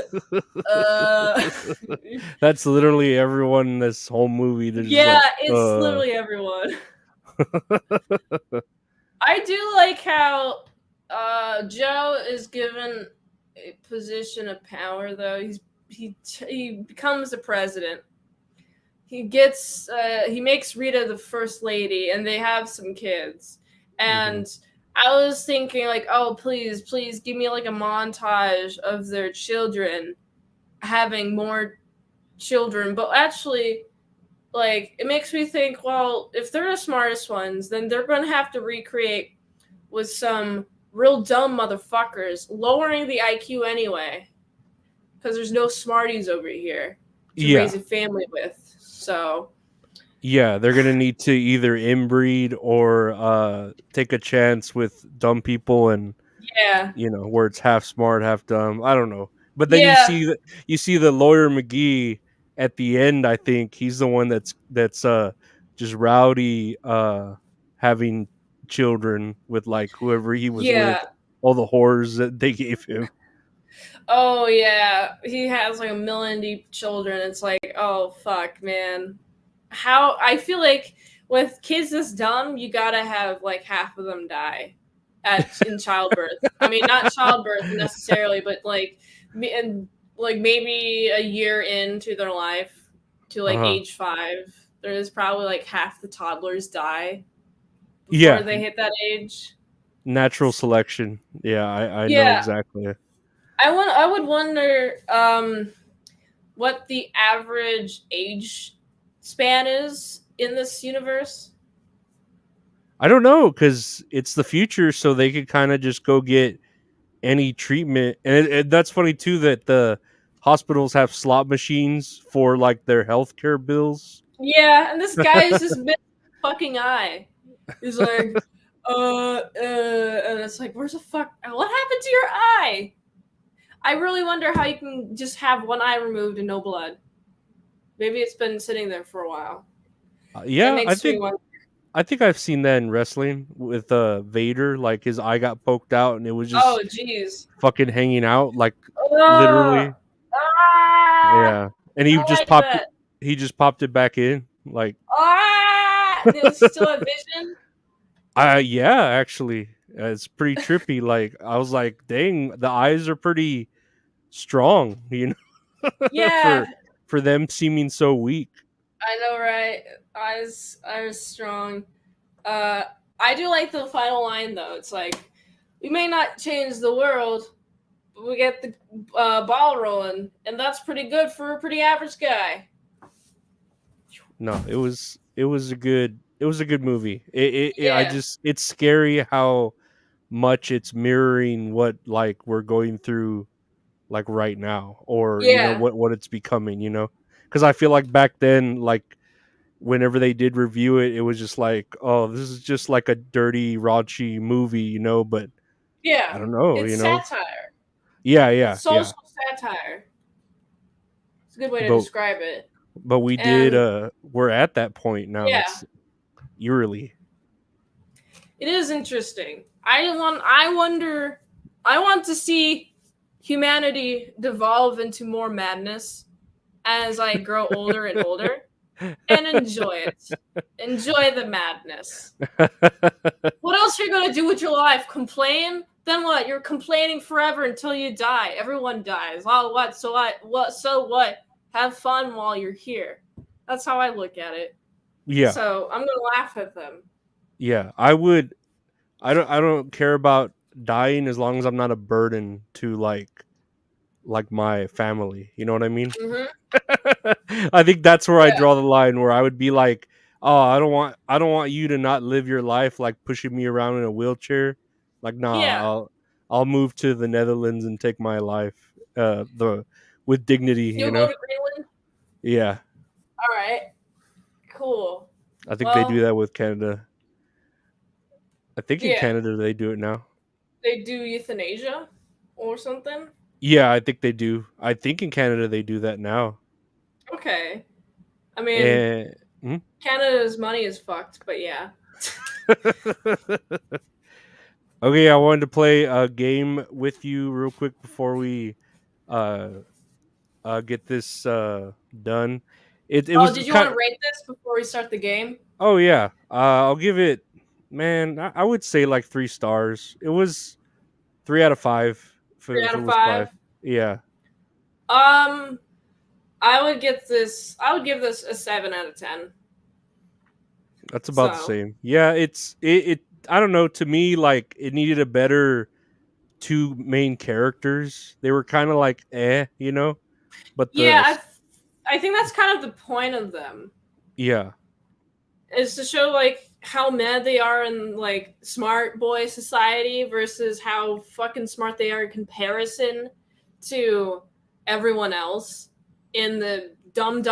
That's literally everyone in this whole movie. They're just Yeah, like, it's literally everyone. I do like how Joe is given a position of power, though. He becomes the president. He makes Rita the first lady, and they have some kids. And I was thinking, like, oh, please give me like a montage of their children having more children. But actually, like, it makes me think, well, if they're the smartest ones, then they're going to have to recreate with some real dumb motherfuckers, lowering the IQ anyway, because there's no smarties over here to yeah. raise a family with. So Yeah, they're gonna need to either inbreed or take a chance with dumb people, and yeah, where it's half smart, half dumb. I don't know, but then yeah, you see the lawyer McGee at the end. I think he's the one that's just rowdy, having children with like whoever he was with, yeah. all the whores that they gave him. Oh yeah, he has like a million deep children. It's like, oh fuck, man. How I feel like with kids this dumb, you gotta have like half of them die in childbirth. I mean, not childbirth necessarily, but and like maybe a year into their life to like Uh-huh. age 5, there is probably like half the toddlers die before Yeah, they hit that age. natural selection. Yeah, I know Yeah, exactly. I would wonder what the average age span is in this universe. I don't know because it's the future, so they could kind of just go get any treatment, and that's funny too that the hospitals have slot machines for like their healthcare bills. Yeah, and this guy is just missing a fucking eye. He's like, and it's like, where's the fuck? What happened to your eye? I really wonder how you can just have one eye removed and no blood. Maybe it's been sitting there for a while. That Yeah, makes me wonder. I think I've seen that in wrestling with Vader. Like his eye got poked out, and it was Oh, just jeez. fucking hanging out, like Ah, literally. ah, Yeah, and I like that. he just popped it back in. Like, Does he still have vision? yeah, actually, it's pretty trippy. Like, I was like, dang, the eyes are pretty strong, Yeah, for them seeming so weak. I know, right? Eyes strong. Uh, I do like the final line though. It's like, we may not change the world, but we get the ball rolling, and that's pretty good for a pretty average guy. No, it was a good movie. Yeah, It's scary how much it's mirroring what like we're going through like right now, or yeah, what it's becoming. Because I feel like back then, like whenever they did review it, it was just like, oh, this is just like a dirty, raunchy movie, But I yeah. don't know, It's satire. Yeah, It's yeah, yeah. social satire. It's a good way to But describe it. we did. And We're at that point now. yeah, It's eerily. it is interesting. I wonder. I want to see humanity devolve into more madness as I grow older and older, and enjoy it. Enjoy the madness. What else are you gonna do with your life? Complain? Then what? You're complaining forever until you die. Everyone dies. Oh, what? So what? What? So what? Have fun while you're here. That's how I look at it. Yeah, So I'm gonna laugh at them. yeah. I would. I don't care about dying as long as I'm not a burden to like like my family. You know what I mean? Hmm. I think that's where I Yeah. draw the line. Where I would be like, oh, I don't want you to not live your life like pushing me around in a wheelchair. Like, nah, Yeah. I'll move to the Netherlands and take my life, the with dignity. You You'll go know? to Greenland. Yeah, All right. Cool. I think they do Well, that with Canada. I think in yeah. Canada they do it now. They do euthanasia or something. Yeah, I think they do. I think in Canada they do that now. Okay. I mean, And hmm? Canada's money is fucked, but yeah. Okay, I wanted to play a game with you real quick before we uh get this done. It Oh, was did you want kind to rate this before we start the game? Oh yeah. I'll give it, man, I would say like 3 stars. It was 3 out of 5 Three if out it of was 5. five. Yeah. Um, I would get this. I would give this a 7 out of 10. That's about the So same. Yeah, it I don't know, to me like it needed a better two main characters. They were kind of like you know, but yeah, the I think that's kind of the point of them yeah. is to show like how mad they are in like smart boy society versus how fucking smart they are in comparison to everyone else in the dumb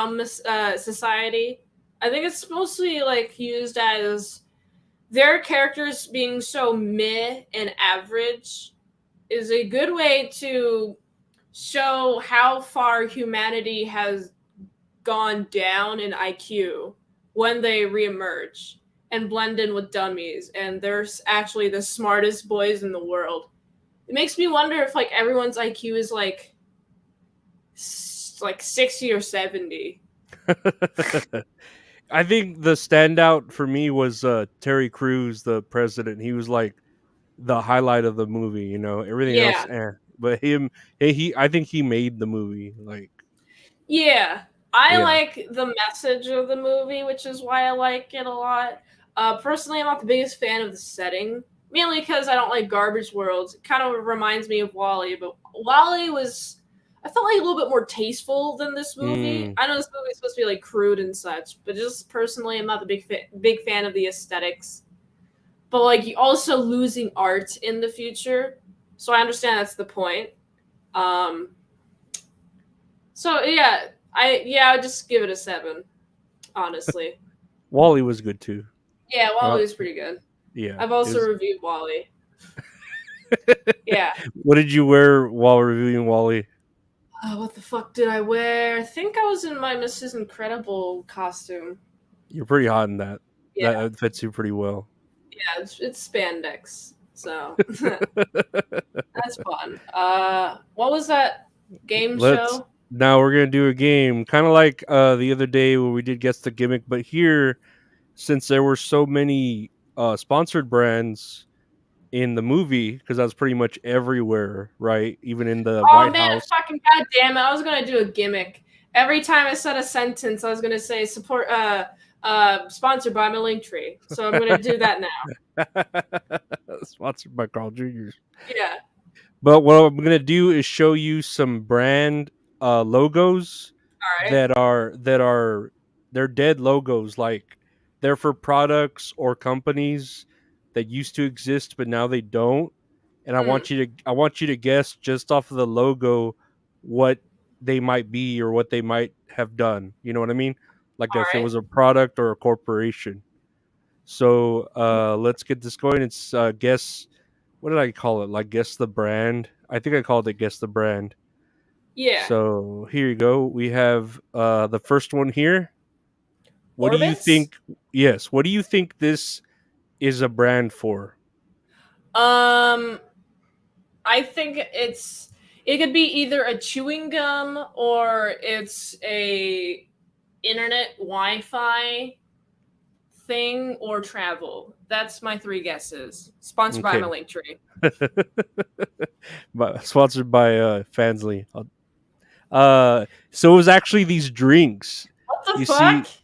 society. I think it's mostly like used as their characters being so meh and average is a good way to show how far humanity has gone down in IQ when they reemerge and blend in with dummies, and they're actually the smartest boys in the world. It makes me wonder if like everyone's IQ is like 60 or 70. I think the standout for me was Terry Crews, the president. He was like the highlight of the movie, you know. Everything else, Yeah. but him, I think he made the movie. Like, Yeah, I yeah. like the message of the movie, which is why I like it a lot. Personally, I'm not the biggest fan of the setting, mainly because I don't like garbage worlds. It kind of reminds me of Wall-E, but Wall-E was, I felt like a little bit more tasteful than this movie. Mm, I know this movie is supposed to be like crude and such, but just personally, I'm not the big fan of the aesthetics. But like, you also losing art in the future, so I understand that's the point. Um, so yeah, I would just give it a 7, honestly. Wally was good too. Yeah, Uh, Wally was pretty good. yeah. I've also reviewed Wally. Yeah. What did you wear while reviewing Wally? What the fuck did I wear? I think I was in my Mrs. Incredible costume. You're pretty hot in that. Yeah, That fits you pretty well. yeah, it's spandex, so that's fun. What was that game Let's show? Now we're gonna do a game, kind of like the other day where we did guess the gimmick, but here, since there were so many sponsored brands in the movie, because that's pretty much everywhere, right? Even in the Oh White man, House. fucking goddamn it! I was gonna do a gimmick. Every time I said a sentence, I was gonna say support. Sponsored by my link tree. So I'm gonna do that now. Sponsored by Carl Jr.'s. Yeah. But what I'm gonna do is show you some brand logos All right. that are they're dead logos. Like, they're for products or companies that used to exist but now they don't. And Mm, I want you to guess just off of the logo what they might be or what they might have done. You know what I mean? Like all if it right. was a product or a corporation. So let's get this going. It's guess, what did I call it? Like, guess the brand. I think I called it guess the brand. Yeah. So here you go. We have the first one here. What do you Orbits. think? Yes. What do you think this is a brand for? Um, I think it could be either a chewing gum or it's a internet Wi-Fi thing or travel. That's my 3 guesses. Sponsored by my Okay. link tree. But sponsored by Fansly. So it was actually these drinks. What the You fuck? see,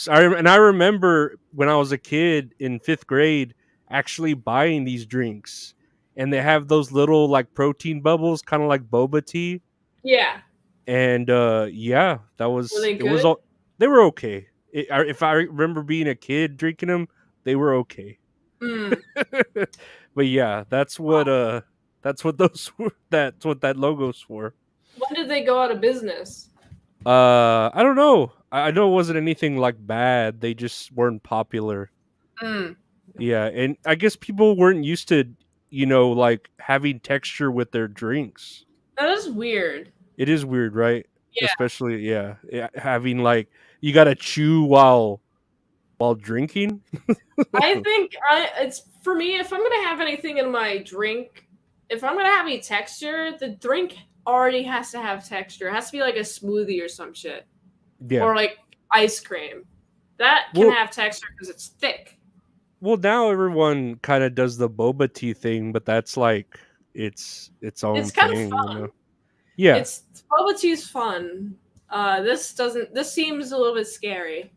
and I remember when I was a kid in 5th grade actually buying these drinks. and they have those little like protein bubbles, kind of like boba tea. Yeah. And yeah, that Were was they it. Was good? all they were okay. If I remember being a kid drinking them, they were okay. Mm. But yeah, that's what those were. That's what that logo's for. When did they go out of business? I don't know. I know it wasn't anything like bad. They just weren't popular. Mm. Yeah, and I guess people weren't used to, like having texture with their drinks. That is weird. It is weird, right? Yeah. Especially, yeah, having like you gotta chew while drinking. I think it's for me, if I'm gonna have anything in my drink, if I'm gonna have any texture, the drink already has to have texture. It has to be like a smoothie or some shit. Yeah. Or like ice cream. That can Well, have texture because it's thick. well, now everyone kind of does the boba tea thing, but that's like its own It's kind of thing. fun. Yeah. It's bubble tea's fun. This seems a little bit scary.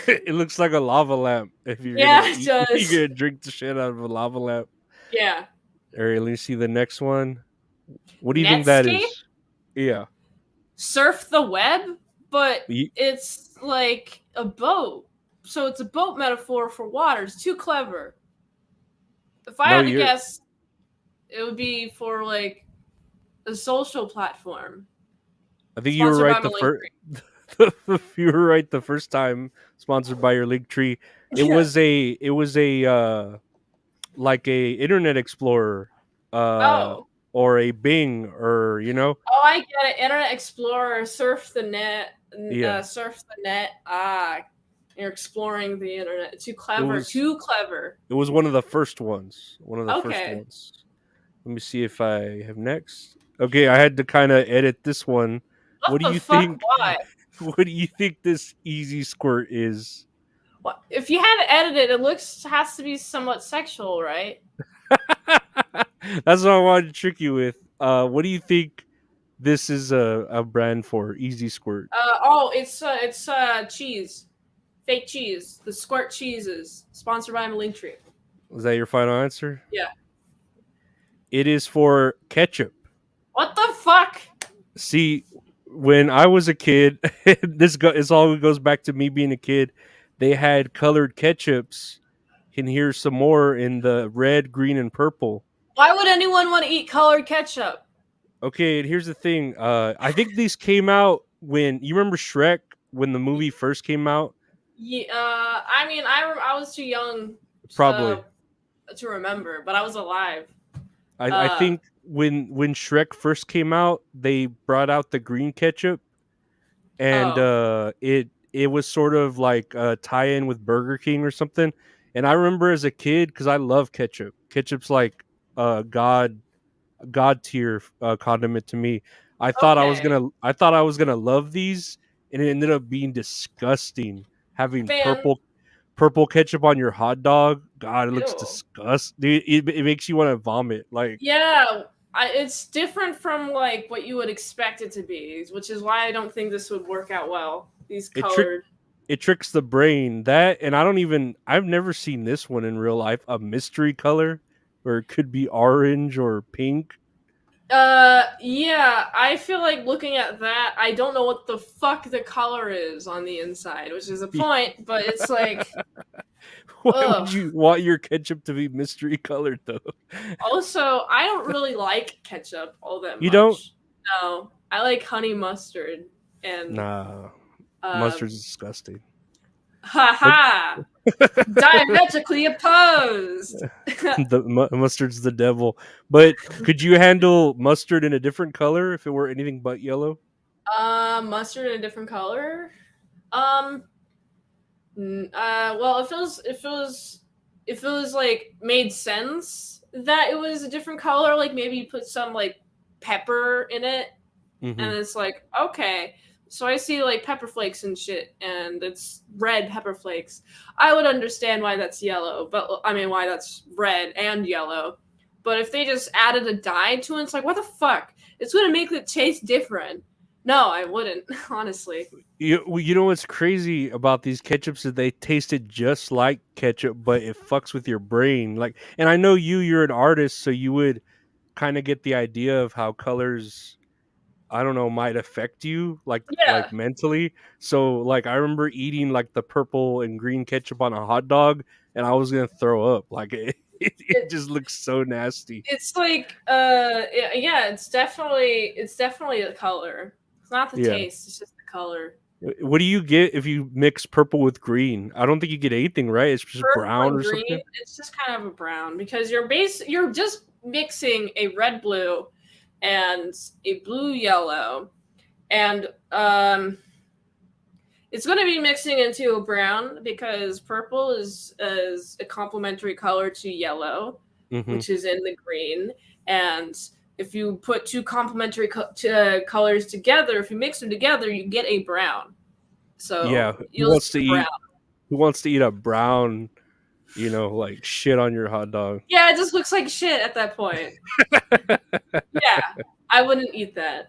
It looks like a lava lamp if you're Yeah, gonna it eat, does. you're gonna drink the shit out of a lava lamp. Yeah. All right, let me see the next one. What do you think that Netscape? is? Yeah. Surf the web, but You- it's like a boat. So it's a boat metaphor for water. It's too clever. If I no, had to you're. guess, it would be for like a social platform. I think you were Sponsored by right my the link first. You were right the first time. Sponsored by your link tree. It Yeah. was a. It was a. Like a Internet Explorer. Uh. Oh. Or a Bing, or Oh, I get it. Internet Explorer, surf the net, yeah. surf the net. Ah, you're exploring the internet. Too It clever. was. Too clever. It was one of the first ones. One of the first Okay. ones. Let me see if I have next. Okay, I had to kind of edit this one. What What do the you fuck? think? Why? What do you think this easy squirt is? What? If you had to edit it, it looks has to be somewhat sexual, right? That's what I wanted to trick you with. What do you think this is a brand for? Easy squirt. It's cheese, fake cheese, the squirt cheeses, sponsored by Linktree. Is that your final answer? Yeah. It is for ketchup. What the fuck? See, when I was a kid, this all goes back to me being a kid. They had colored ketchups, and here's some more in the red, green, and purple. Why would anyone want to eat colored ketchup? Okay, and here's the thing. I think these came out when you remember Shrek when the movie first came out. Yeah, I mean, I was too young Probably. to remember, but I was alive. I think when Shrek first came out, they brought out the green ketchup, and it was sort of like a tie-in with Burger King or something. And I remember as a kid, because I love ketchup. Ketchup's like god tier condiment to me. Okay. I thought I was gonna love these, and it ended up being disgusting. Having Fan. purple ketchup on your hot dog, God, it looks Ew. disgusting. It makes you want to vomit. Like Yeah, it's different from like what you would expect it to be, which is why I don't think this would work out well. These it trick colored. it tricks the brain. That, and I've never seen this one in real life. A mystery color, or it could be orange or pink. Yeah, I feel like looking at that, I don't know what the fuck the color is on the inside, which is a point, but it's like, Why ugh. would you want your ketchup to be mystery colored though? Also, I don't really like ketchup all that You don't? much. No, I like honey mustard and Nah, uh, mustard's disgusting. But haha, diametrically opposed. the mustard's the devil. But could you handle mustard in a different color if it were anything but yellow? Mustard in a different color. Um, well, if it was like made sense that it was a different color, like maybe you put some like pepper in it, Mm-hmm. and it's like okay. So I see like pepper flakes and shit, and it's red pepper flakes. I would understand why that's yellow, but I mean why that's red and yellow. But if they just added a dye to it, it's like what the fuck? It's gonna make it taste different. No, I wouldn't, honestly. You know what's crazy about these ketchups is they tasted just like ketchup, but it fucks with your brain. Like, and I know you're an artist, so you would kind of get the idea of how colors, I don't know, might affect you, like Yeah, mentally. So like I remember eating like the purple and green ketchup on a hot dog, and I was gonna throw up. Like it it, just looks so nasty. it's like yeah, it's definitely the color. It's not the Yeah. taste, it's just the color. What do you get if you mix purple with green? I don't think you get anything, right? It's just Purple brown and or green, something. it's just kind of a brown because you're just mixing a red blue and a blue yellow, and it's going to be mixing into a brown because purple is a complementary color to yellow, Hmm. which is in the green. And if you put two complementary colors together, if you mix them together, you get a brown. Yeah. So you'll see a brown. Who wants to eat a brown, like shit on your hot dog? Yeah, it just looks like shit at that point. Yeah, I wouldn't eat that.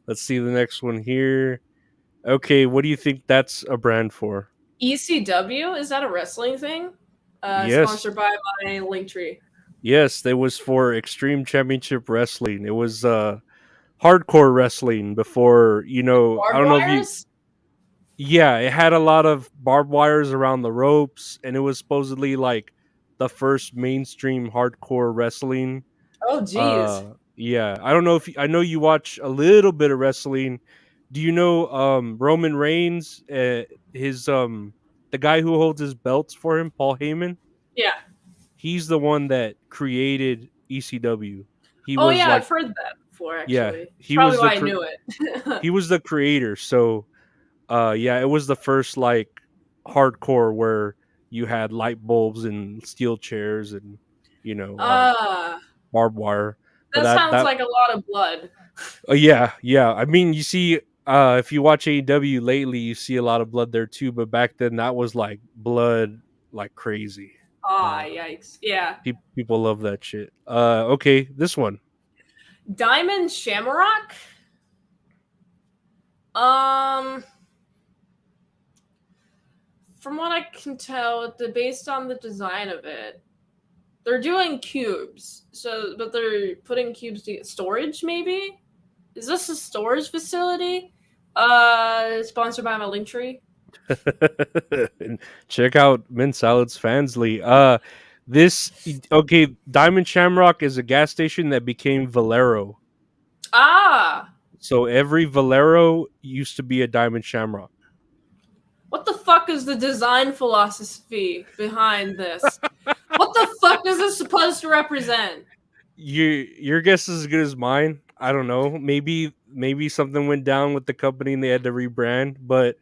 Let's see the next one here. Okay, what do you think that's a brand for? ECW, is that a wrestling thing? Yes. Sponsored by my Linktree. Yes, that was for Extreme Championship Wrestling. It was hardcore wrestling before, I Barbed don't know if you wires? yeah, it had a lot of barbed wires around the ropes, and it was supposedly like the first mainstream hardcore wrestling. Oh, geez. Yeah, I don't know if I know you watch a little bit of wrestling. Do you know Roman Reigns? His the guy who holds his belts for him, Paul Heyman. Yeah. He's the one that created ECW. He Oh, was yeah, like, I've heard that before, yeah, actually. It's probably why I knew it. he was the creator. So yeah, it was the first like hardcore where you had light bulbs and steel chairs and you know uh Ah, barbed wire. But that that sounds that like a lot of blood. yeah, yeah. I mean, you see, if you watch AEW lately, you see a lot of blood there too. But back then, that was like blood like crazy. Ah, Uh, yikes. Yeah. people love that shit. Okay, this one. Diamond Shamrock? Um, from what I can tell, based on the design of it, they're doing cubes. So, but they're putting cubes to storage, maybe? Is this a storage facility? Sponsored by my Linktree? And check out Mint Salad's Fansly. This okay. Diamond Shamrock is a gas station that became Valero. Ah! So every Valero used to be a Diamond Shamrock. What the fuck is the design philosophy behind this? What the fuck is this supposed to represent? Your guess is as good as mine. I don't know. Maybe something went down with the company and they had to rebrand, but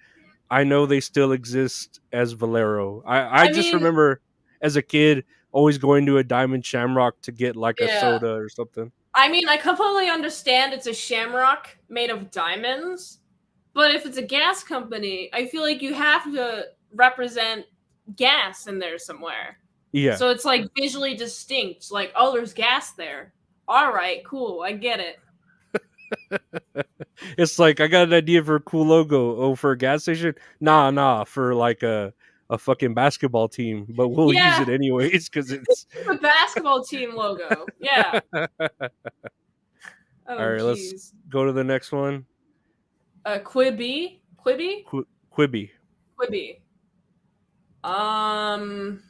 I know they still exist as Valero. I I just mean, remember as a kid always going to a Diamond Shamrock to get like a yeah. soda or something. I mean, I completely understand it's a shamrock made of diamonds, but if it's a gas company, I feel like you have to represent gas in there somewhere. Yeah. So it's like visually distinct. Like, oh, there's gas there. All right, cool. I get it. It's like I got an idea for a cool logo. Oh, for a gas station? Nah, for like a fucking basketball team, but we'll use Yeah, it anyways because it's the basketball team logo. Yeah. all Oh, right. Let's geez. go to the next one. Quibi? Quibi. Quibi. Um,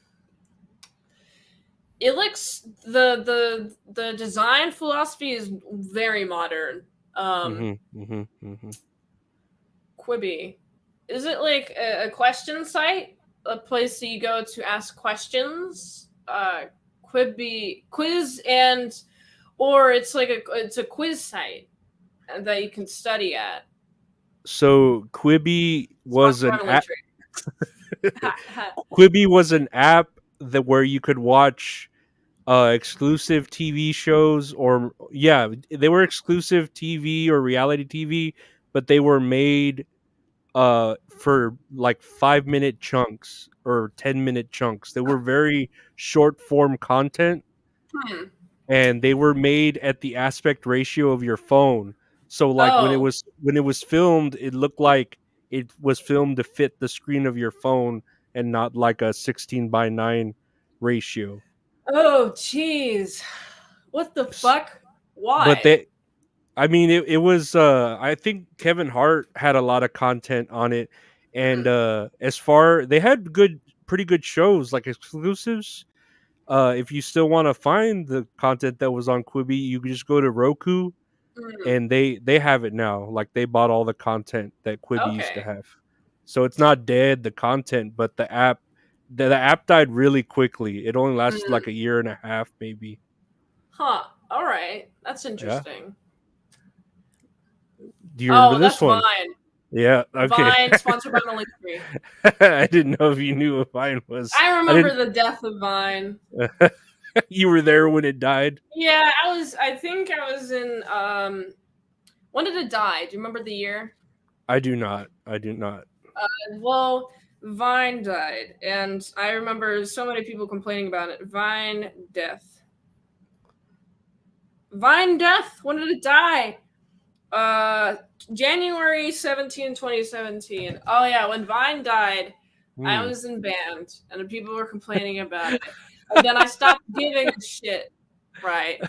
it looks the design philosophy is very modern. Mm-hmm, mm-hmm, mm-hmm. Quibi, is it like a question site, a place that you go to ask questions? Quibi quiz and or it's a quiz site that you can study at. So Quibi was Sponsored an by app. Linktree. Quibi was an app that where you could watch exclusive TV shows, or yeah, they were exclusive TV or reality TV, but they were made for like 5 minute chunks or 10 minute chunks. They were very short form content, Hmm. and they were made at the aspect ratio of your phone. So like Oh. when it was filmed, it looked like it was filmed to fit the screen of your phone and not like a 16:9 ratio. Oh, jeez. What the S- fuck? But Why? they I mean it was I think Kevin Hart had a lot of content on it, and Hmm. as far they had pretty good shows like exclusives. If you still want to find the content that was on Quibi, you can just go to Roku, Hmm. and they have it now. Like they bought all the content that Quibi used to Okay. have. So it's not dead, the content, but the app died really quickly. It only lasted like Hmm. a year and a half maybe. Huh. All right. That's Yeah. interesting. Do you remember Oh, this that's one? Vine. Yeah, okay. Vine, sponsored by the Linktree. I didn't know if you knew what Vine was. I I remember didn't the death of Vine. You were there when it died? Yeah, I think I was in when did it die? Do you remember the year? I do not. I do not. Well, Vine died, and I remember so many people complaining about it. Vine death. Vine death. When did it die? Uh, January 17, 2017. Oh yeah, when Vine died, I Hmm. was in band, and people were complaining about it. And then I stopped giving a shit. Right.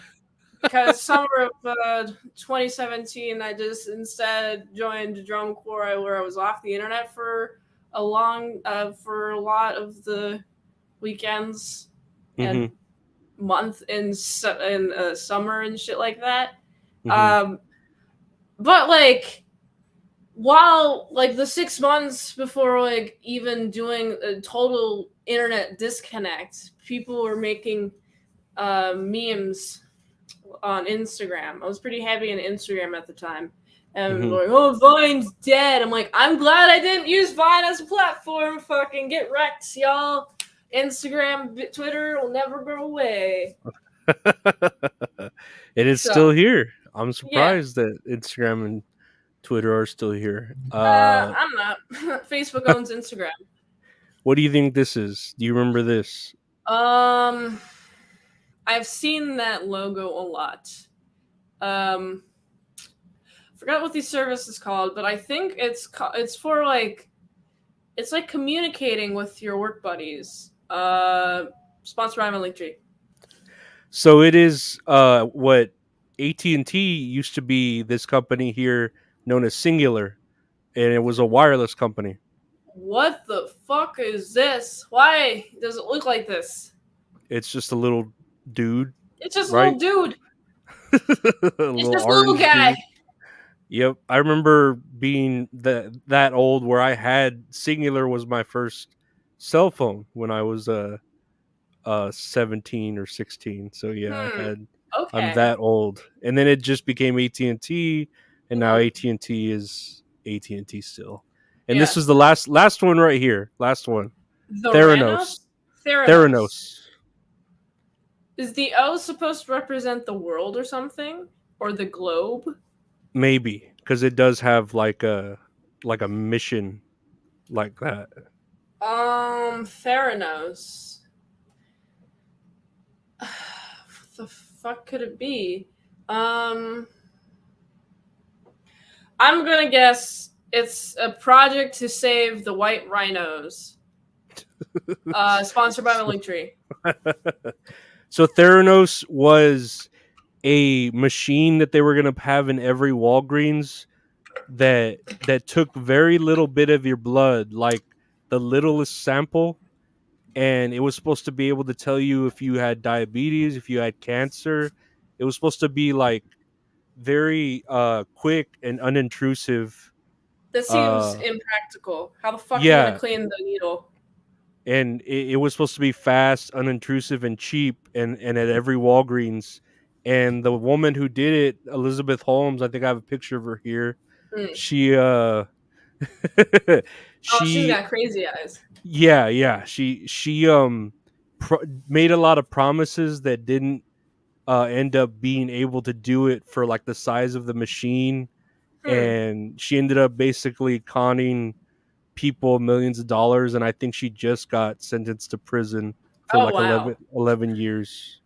Because summer of 2017, I just instead joined drum corps, where I was off the internet for for a lot of the weekends and Mhm. month in summer and shit like that. Mhm. Um, but like while like the 6 months before like even doing a total internet disconnect, people were making memes on Instagram. I was pretty heavy on Instagram at the time. And Mhm. like, oh, Vine's dead. I'm like, I'm glad I didn't use Vine as a platform. Fucking get wrecked, y'all. Instagram, Twitter will never go away. It is still So, here. I'm yeah. surprised that Instagram and Twitter are still here. I'm not. Facebook owns Instagram. What do you think this is? Do you remember this? Um, I've seen that logo a lot. Um, forgot what the service is called, but I think it's for like it's like communicating with your work buddies. Sponsored by my Linktree. So it is what AT&T used to be, this company here known as Singular, and it was a wireless company. What the fuck is this? Why does it look like this? It's just a little dude, It's just a little right? dude. A It's little just a little orange guy. dude. Yep, I remember being that old where I had Singular was my first cell phone when I was 17 or 16. So yeah, Hmm. I'm Okay. that old. And then it just became AT&T, and now Hmm. AT&T is AT&T still. And this was Yes. the last one right here. Last one. The Theranos. Ranos? Theranos. Theranos. Is the O supposed to represent the world or something? Or the globe? Maybe because it does have like a mission like that. Theranos. What the fuck could it be? Um, I'm gonna guess it's a project to save the white rhinos. Sponsored by the so, Linktree. so Theranos was a machine that they were going to have in every Walgreens that took very little bit of your blood, like the littlest sample, and it was supposed to be able to tell you if you had diabetes, if you had cancer. It was supposed to be like very quick and unintrusive. This seems Uh impractical. How the fuck are you gonna yeah, clean the needle? and it was supposed to be fast, unintrusive, and cheap, and at every Walgreens. And the woman who did it, Elizabeth Holmes, I think I have a picture of her here. Hmm. She Oh, she's she got crazy eyes. yeah, she made a lot of promises that didn't end up being able to do it for like the size of the machine, Hmm. and she ended up basically conning people millions of dollars, and I think she just got sentenced to prison for Oh like wow. 11 years.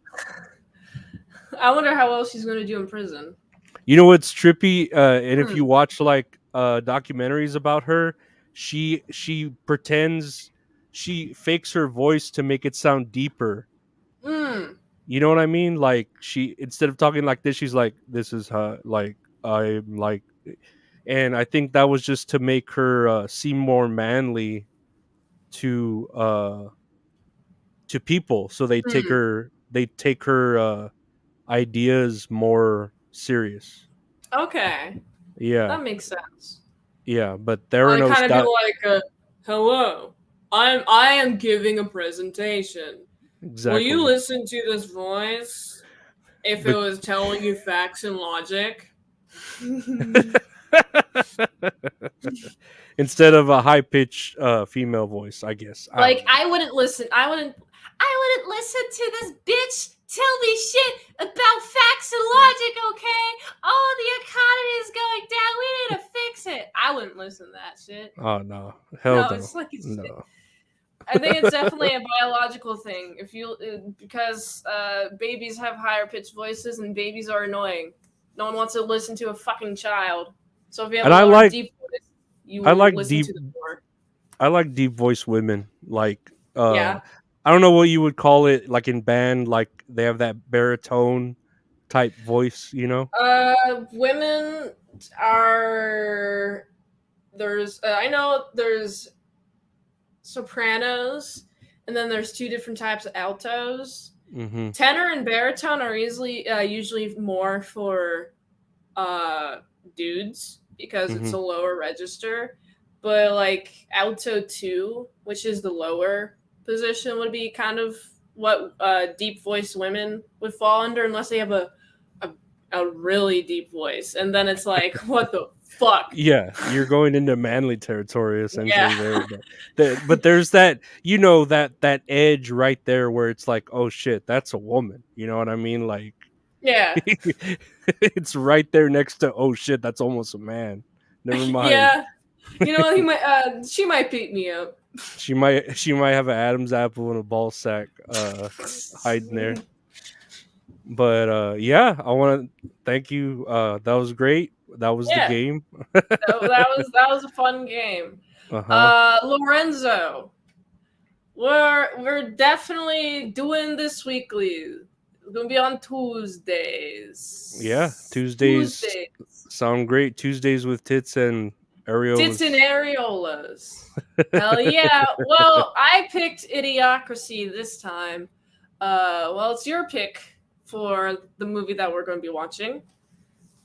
I wonder how well she's gonna do in prison. You know what's trippy? And if Mm, you watch like documentaries about her, she pretends she fakes her voice to make it sound deeper. mm. You know what I mean? Like she instead of talking like this, she's like, "This is her." Like I'm like, and I think that was just to make her seem more manly to people, so Mm. they take her ideas more serious. Okay, Yeah, that makes sense. yeah, but Theranos Kind of be that like, "Hello, I am giving a presentation. Will you exactly. listen to this voice if it But was telling you facts and logic?" instead of a high pitched female voice, I guess. I don't Like know. I wouldn't listen to this bitch tell me shit about facts and logic, okay? Oh, the economy is going down. We need to fix it. I wouldn't listen to that shit. Oh no. Hell No, no. it's like it's No. I think it's definitely a biological thing. If you because babies have higher pitched voices and babies are annoying. No one wants to listen to a fucking child. So if you have And a lower deep voice, you I will like listen deep to them more. I like deep voiced women. Like Yeah. I don't know what you would call it like in band, like they have that baritone type voice, you know? Women are there's I know there's sopranos, and then there's two different types of altos. Mhm. Tenor and baritone are usually more for uh, dudes because it's a Mhm. lower register. But like alto two, which is the lower position, would be kind of what deep voice women would fall under, unless they have a a really deep voice, and then it's like, what the fuck? Yeah, you're going into manly territory Yeah, essentially there, but there's that that edge right there where it's like, oh shit, that's a woman. You know what I mean? Like yeah, it's right there next to oh shit, that's almost a man. Never mind. yeah. You know, he might. She might beat me up. She might have an Adam's apple and a ball sack hiding there. But yeah, I want to thank you. That was great. That was the Yeah, game. that was a fun game. Uh-huh. Lorenzo, we're definitely doing this weekly. It's gonna be on Yeah, Tuesdays. Tuesdays Tuesdays. sound great. Tuesdays with tits and Tits and areolas. areolas. Hell yeah. Well, I picked Idiocracy this time. Well, it's your pick for the movie that we're going to be watching.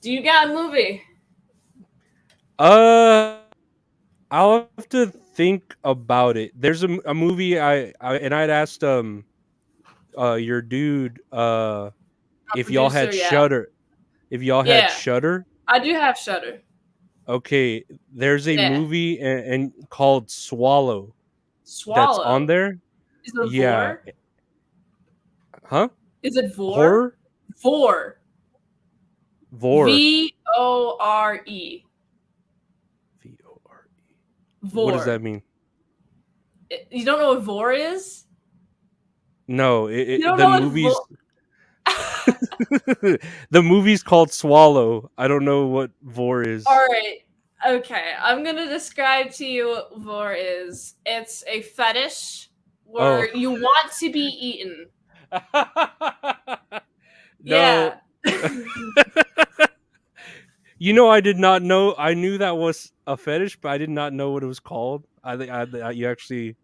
Do you got a movie? uh I'll have to think about it. There's a movie I and I'd asked your dude A if y'all producer? had Yeah. Shutter. If y'all had Yeah. Shutter. I do have Shutter. Okay, there's a Yeah. movie and called Swallow that's on Swallow. there. Is it Yeah. Vor? Huh? Is it Vor? Horror? Vor. Vor. Vore. VORE. What does that Vor. mean? You don't know what Vor is? No, You don't the know what movie's Vor. the movie's called Swallow. I don't know what Vor All is. right. Okay. I'm going to describe to you what Vor is. It's a fetish Oh. where you want to be eaten. No. Yeah. I did not know. I knew that was a fetish, but I did not know what it was called. I think you actually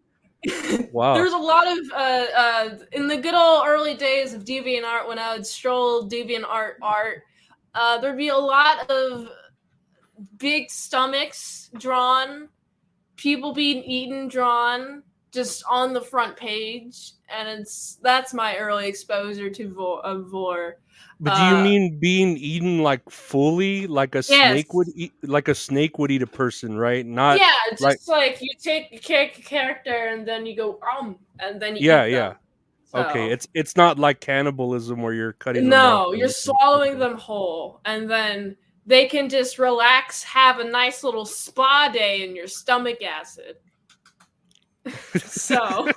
wow. There's a lot of in the good old early days of DeviantArt when I would stroll DeviantArt art, there'd be a lot of big stomachs drawn, people being eaten drawn just on the front page, and that's my early exposure to Vor. But do you Uh, mean being eaten like fully, like a yes, snake would eat, like a snake would eat a person, right? Not yeah, like just like you take a character and then you go and then you yeah, eat yeah. them. Okay, So it's not like cannibalism where you're cutting them up no, or you're anything. swallowing Okay. them whole, and then they can just relax, have a nice little spa day in your stomach acid. So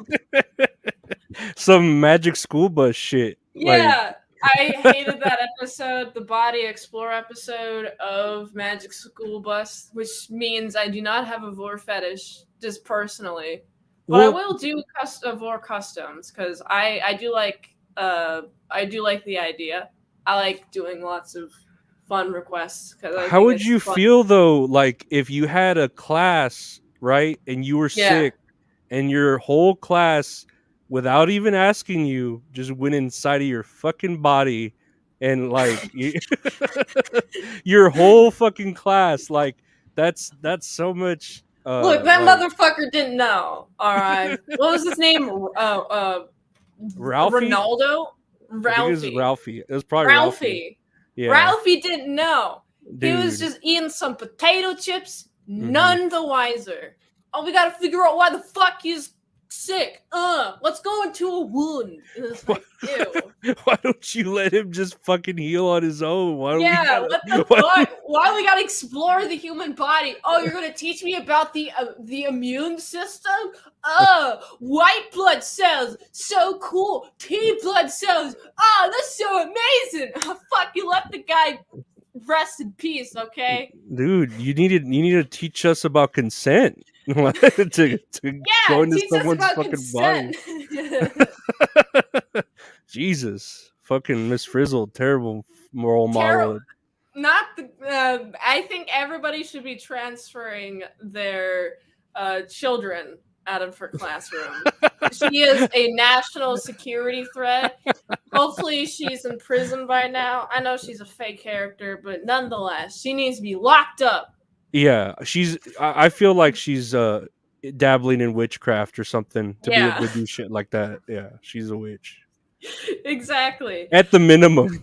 Some magic school bus shit. Like yeah, I hated that episode, the Body Explore episode of Magic School Bus, which means I do not have a vor fetish, just personally. But I Well, will do vor customs because I do like the idea. I like doing lots of fun requests because I how think would it's you fun. feel though, like if you had a class, right, and you were Yeah. sick, and your whole class, without even asking you, just went inside of your fucking body, and like your whole fucking class, like that's so much. Look, that Like motherfucker didn't know. All right, what was his name? Ralphie, Ronaldo, I think it was Ralphie. Ralphie. It was probably Ralphie. Ralphie. Yeah, Ralphie didn't know. He was dude. just eating some potato chips, Hmm. none the wiser. Oh, we gotta figure out why the fuck he's sick. Let's go into a wound. And it's like, ew. Why don't you let him just fucking heal on his own? Why do we Yeah, gotta? what the Why, fuck? Why we gotta explore the human body? Oh, you're gonna teach me about the immune system? White blood cells, so cool. T blood cells, oh, that's so amazing. Oh, fuck, you let the guy rest in peace, okay? dude, you need to teach us about consent to go Yeah, into teach us someone's about fucking body. consent. Jesus, fucking Miss Frizzle, terrible role Terrible. model. Not the. I think everybody should be transferring their children out of her classroom. She is a national security threat. Hopefully, she's in prison by now. I know she's a fake character, but nonetheless, she needs to be locked up. Yeah, I feel like she's dabbling in witchcraft or something to be able Yeah, to do shit like that. Yeah, she's a witch exactly. at the minimum.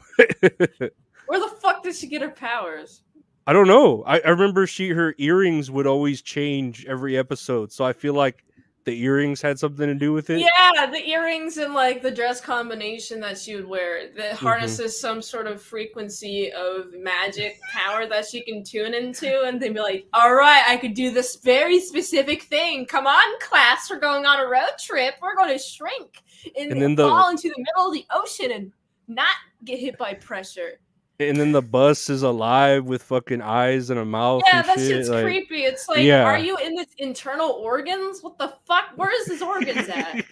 Where the fuck did she get her powers? I don't know. I remember her earrings would always change every episode, so I feel like the earrings had something to do with it. Yeah, the earrings and like the dress combination that she would wear that Hmm. harnesses some sort of frequency of magic power that she can tune into, and they'd be like, "All right, I could do this very specific thing. Come on, class, we're going on a road trip. We're going to shrink and And then fall into the middle of the ocean and not get hit by pressure." the bus is alive with fucking eyes and a mouth Yeah, and that shit. shit's Like, creepy. It's like, are yeah, you in its internal organs? What the fuck? Where is his organs at?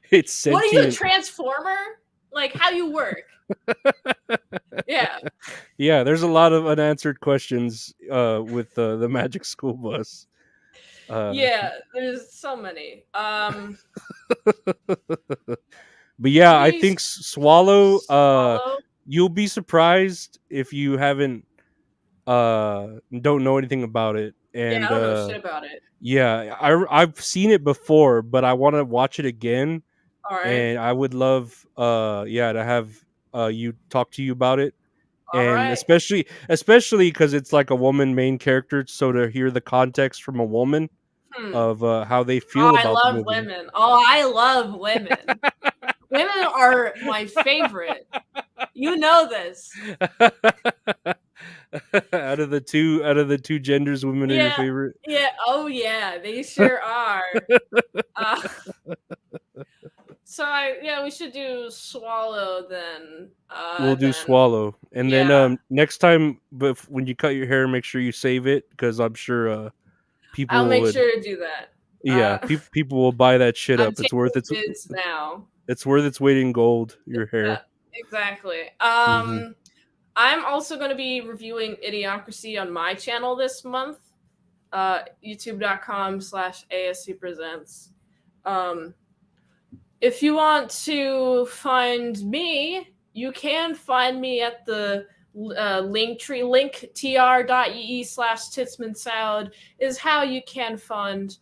it's What are you, a sentient. transformer? Like, how do you work? Yeah. Yeah, there's a lot of unanswered questions with the Magic School Bus. Yeah, there's so many. But yeah, I Please think Swallow. swallow. You'll be surprised if you haven't don't know anything about it. Yeah, I And don't know shit about it. yeah, I've seen it before, but I want to watch it again, All right. and I would love yeah to have you talk to you about it, All and right. especially because it's like a woman main character, so to hear the context from a woman Hmm. of how they Oh, feel I about the love movie. women. Oh, I love women. Women are my favorite. You know this. Out of the two genders, women are your Yeah. favorite. Yeah. Oh, yeah. They sure are. Uh, yeah, we should do swallow then. We'll do Swallow, and then Yeah. next time, but when you cut your hair, make sure you save it because I'm sure I'll people make would. sure to do that. Yeah, people will buy that shit I'm up. It's worth taking bids now. it's worth its weight in gold. Your Yeah, hair. exactly. Hmm. I'm also going to be reviewing Idiocracy on my channel this month. YouTube.com/ASC Presents. If you want to find me, you can find me at the Linktree, linktr.ee/Titsman Salad is how you can fund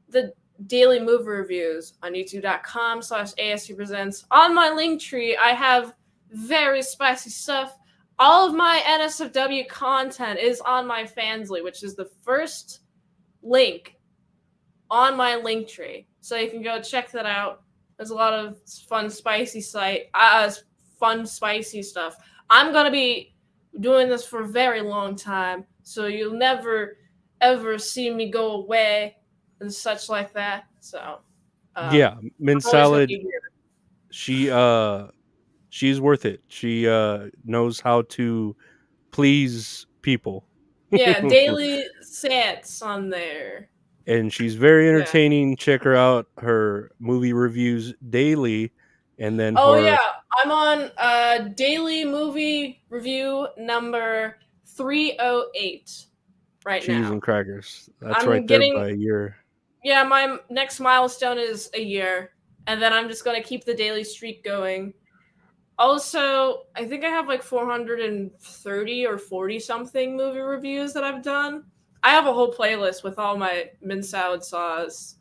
the daily movie reviews on youtube.com/ASC Presents. On my Linktree, I have very spicy stuff. All of my NSFW content is on my Fansly, which is the first link on my Linktree. So you can go check that out. There's a lot of fun, spicy stuff. I'm gonna be doing this for a very long time, so you'll never ever see me go away and such like that. So Yeah, Mint I'm always gonna Salad. be here. She she's worth it. She knows how to please people. Yeah, daily sets on there. And she's very Yeah. entertaining. Check her out. Her movie reviews daily, and then Oh yeah, her I'm on daily movie review number 308 right cheese now. and crackers. That's right I'm there getting by a year. Yeah, my next milestone is a year, and then I'm just gonna keep the daily streak going. Also, I think I have like 430 or 40 something movie reviews that I've done. I have a whole playlist with all my Min Salad Saws,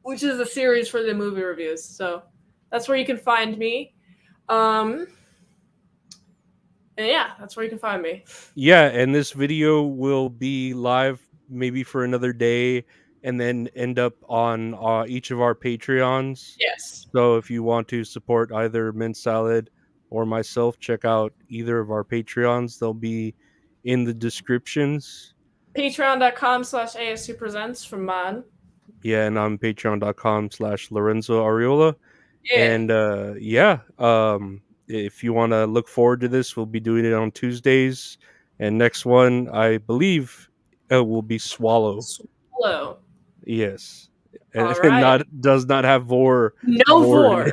which is a series for the movie reviews. So that's where you can find me. Um, and yeah, that's where you can find me. Yeah, and this video will be live maybe for another day, and then end up on each of our Patreons. Yes. So if you want to support either Mint Salad or myself, check out either of our Patreons. They'll be in the descriptions. Patreon.com/ASU Presents from mine. Yeah, and I'm patreon.com/Lorenzo Arreola. Yeah. And yeah, if you want to look forward to this, we'll be doing it on Tuesdays. And next one, I believe, will be Swallow. Swallow. Yes, All and right. not does not have No vor in it. vor.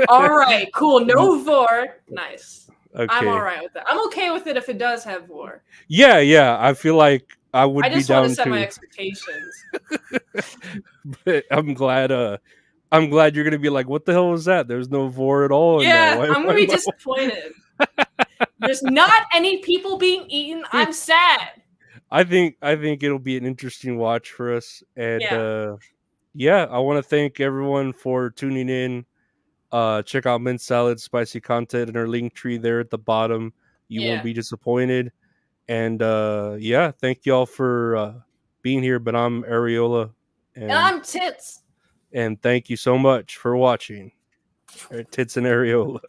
All right, cool. No vor. Nice. I'm all Okay. right with that. I'm okay with it if it does have vor. Yeah. I feel like I would I be just want to down set my too. expectations. But I'm glad. I'm glad you're gonna be like, what the hell was that? There's no vor at all in that. Yeah, Why? I'm gonna be Why disappointed. There's not any people being eaten. I'm sad. I think it'll be an interesting watch for us. And Yeah. yeah, I want to thank everyone for tuning in. Check out Mint Salad spicy content in our link tree there at the bottom. You won't Yeah. be disappointed. And yeah, thank y'all for being here. But I'm Areola, And I'm Tits. and thank you so much for watching. Tits and Areola.